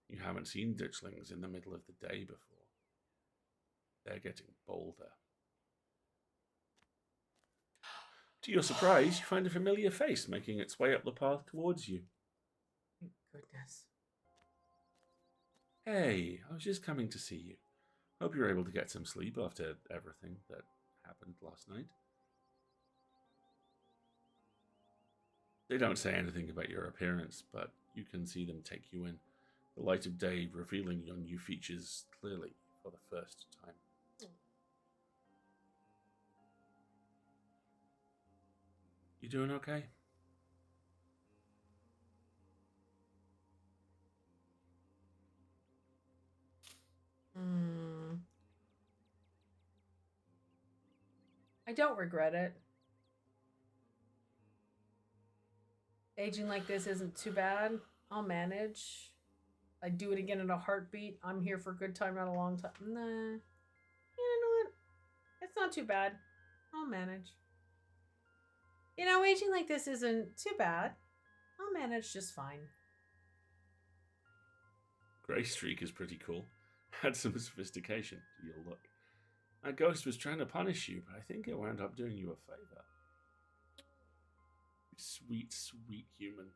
You haven't seen ditchlings in the middle of the day before. They're getting bolder. To your surprise, you find a familiar face making its way up the path towards you. Thank goodness. Hey, I was just coming to see you. Hope you're able to get some sleep after everything that happened last night. They don't say anything about your appearance, but you can see them take you in, the light of day revealing your new features clearly for the first time. You doing okay? I don't regret it. Aging like this isn't too bad. I'll manage. I'd do it again in a heartbeat. I'm here for a good time, not a long time. Nah. You know what? It's not too bad. I'll manage. You know, aging like this isn't too bad. I'll manage just fine. Grey streak is pretty cool. Had some sophistication to your look. That ghost was trying to punish you, but I think it wound up doing you a favor. You sweet, sweet human.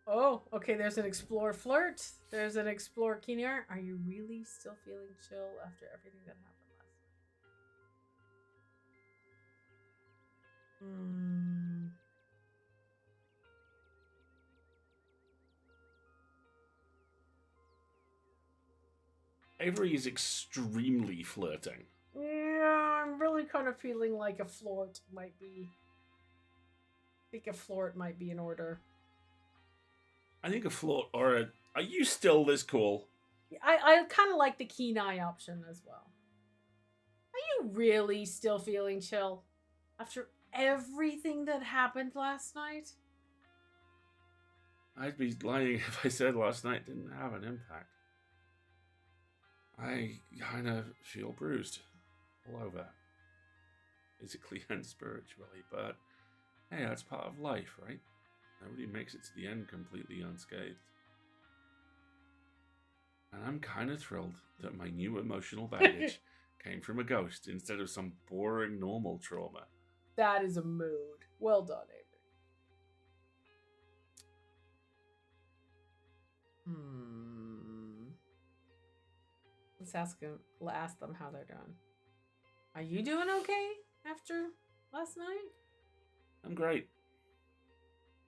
Oh, okay, there's an explore flirt. There's an explore keener. Are you really still feeling chill after everything that happened last night? Avery is extremely flirting. Yeah, I'm really kind of feeling like a flirt might be... I think a flirt might be in order. I think a flirt or a... Are you still this cool? I kind of like the keen eye option as well. Are you really still feeling chill after everything that happened last night? I'd be lying if I said last night didn't have an impact. I kind of feel bruised all over, physically and spiritually, but hey, that's part of life, right? Nobody makes it to the end completely unscathed. And I'm kind of thrilled that my new emotional baggage came from a ghost instead of some boring normal trauma. That is a mood. Well done, Avery. Let's ask them how they're doing. Are you doing okay after last night? I'm great.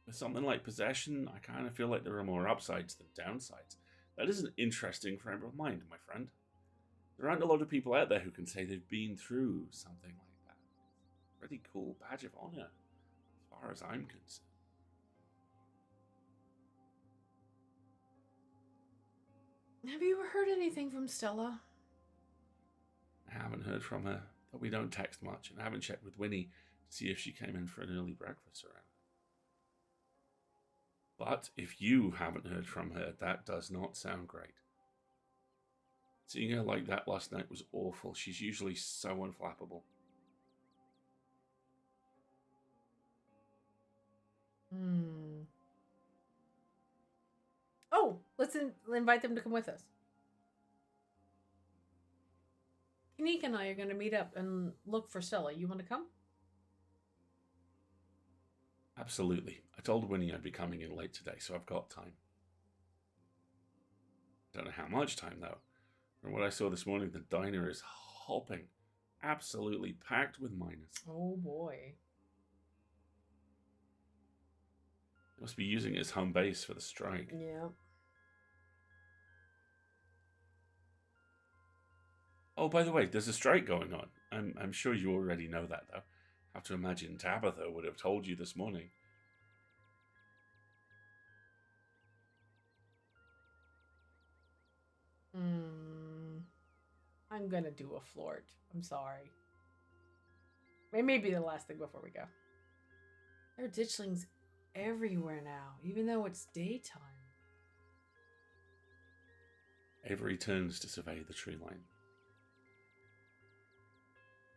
With something like possession, I kind of feel like there are more upsides than downsides. That is an interesting frame of mind, my friend. There aren't a lot of people out there who can say they've been through something like that. Pretty cool badge of honor, as far as I'm concerned. Have you ever heard anything from Stella? I haven't heard from her, but we don't text much, and I haven't checked with Winnie to see if she came in for an early breakfast or anything. But if you haven't heard from her, that does not sound great. Seeing her like that last night was awful. She's usually so unflappable. Oh, let's invite them to come with us. Kanika and I are going to meet up and look for Stella. You want to come? Absolutely. I told Winnie I'd be coming in late today, so I've got time. Don't know how much time, though. From what I saw this morning, the diner is hopping. Absolutely packed with miners. Oh, boy. They must be using it as home base for the strike. Yeah. Oh, by the way, there's a strike going on. I'm sure you already know that, though. I have to imagine Tabitha would have told you this morning. I'm gonna do a flirt. I'm sorry. It may be the last thing before we go. There are ditchlings everywhere now, even though it's daytime. Avery turns to survey the tree line.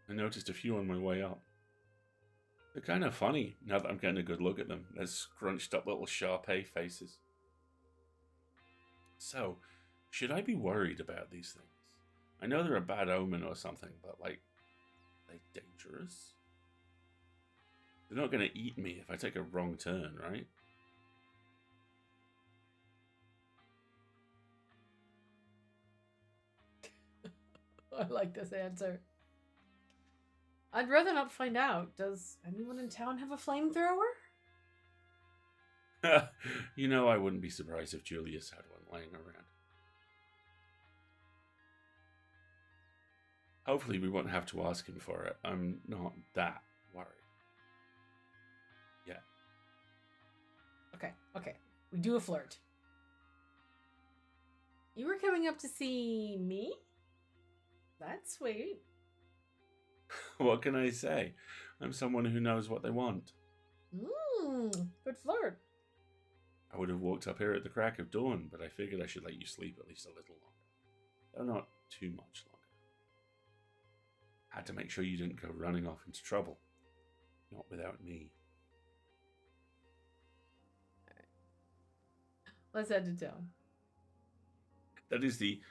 I noticed a few on my way up. They're kind of funny now that I'm getting a good look at them. They're scrunched up little Shar-Pei faces. So, should I be worried about these things? I know they're a bad omen or something, but like, are they dangerous? They're not going to eat me if I take a wrong turn, right? I like this answer. I'd rather not find out. Does anyone in town have a flamethrower? You know, I wouldn't be surprised if Julius had one laying around. Hopefully we won't have to ask him for it. I'm not that worried. Yeah. Okay. We do a flirt. You were coming up to see me? That's sweet. What can I say? I'm someone who knows what they want. Good flirt. I would have walked up here at the crack of dawn, but I figured I should let you sleep at least a little longer. Though not too much longer. Had to make sure you didn't go running off into trouble. Not without me. Let's head to town. That is the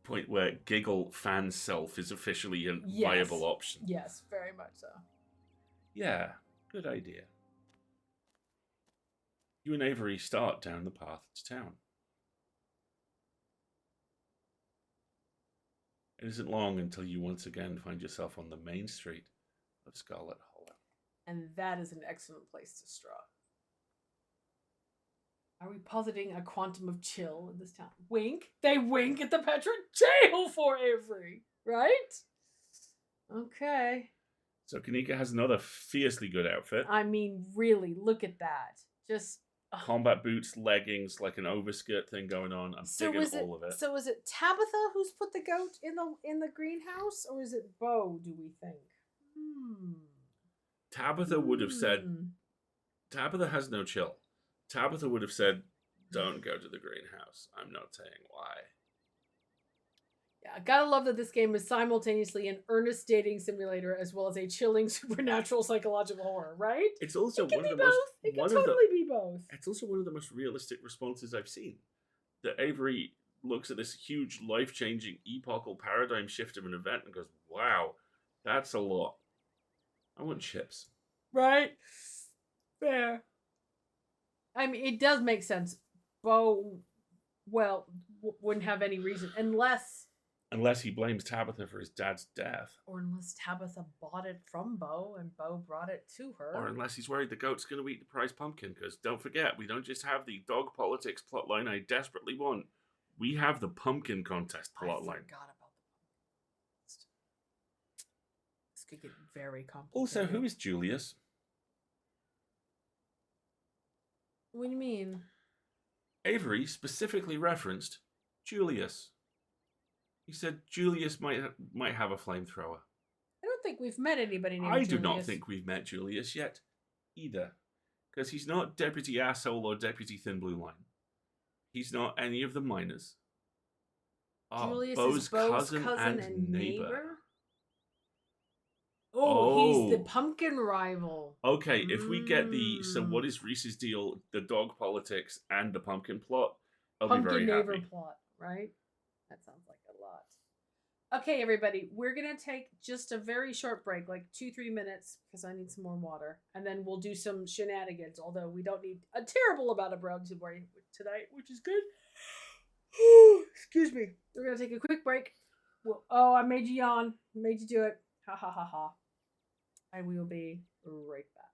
point where giggle fan self is officially a Yes. viable option. Yes, very much so. Yeah, good idea. You and Avery start down the path to town. It isn't long until you once again find yourself on the main street of Scarlet Hollow. And that is an excellent place to start. Are we positing a quantum of chill in this town? Wink. They wink at the Petra jail for Avery, right? Okay. So Kanika has another fiercely good outfit. I mean, really, look at that. Just combat boots, leggings, like an overskirt thing going on. I'm digging all of it. So is it Tabitha who's put the goat in the greenhouse, or is it Bo, do we think? Tabitha would have said, Tabitha has no chill. Tabitha would have said, don't go to the greenhouse. I'm not saying why. Yeah, I gotta love that this game is simultaneously an earnest dating simulator as well as a chilling supernatural psychological horror, right? It's also one of the both. most... It can totally be both. It's also one of the most realistic responses I've seen. That Avery looks at this huge, life-changing, epochal paradigm shift of an event and goes, wow, that's a lot. I want chips. Right? Fair. I mean, it does make sense. Bo, well, wouldn't have any reason Unless he blames Tabitha for his dad's death. Or unless Tabitha bought it from Bo and Bo brought it to her. Or unless he's worried the goat's going to eat the prize pumpkin. Because don't forget, we don't just have the dog politics plotline I desperately want. We have the pumpkin contest plotline. I forgot about the pumpkin contest. This could get very complicated. Also, who is Julius? What do you mean? Avery specifically referenced Julius. He said Julius might have a flamethrower. I don't think we've met anybody named I Julius. do not think we've met Julius yet, either. Because he's not Deputy Asshole or Deputy Thin Blue Line. He's not any of the miners. Julius Bo's is Bo's cousin and neighbor. Oh, he's the pumpkin rival. Okay, if we get the so what is Reese's deal, the dog politics, and the pumpkin plot, I'll be very neighbor happy. Plot, right? That sounds like a lot. Okay, everybody, we're gonna take just a very short break, like 2-3 minutes, because I need some more water, and then we'll do some shenanigans. Although we don't need a terrible amount of drugs tonight, which is good. Excuse me. We're gonna take a quick break. I made you yawn. Made you do it. Ha ha ha ha. And we will be right back.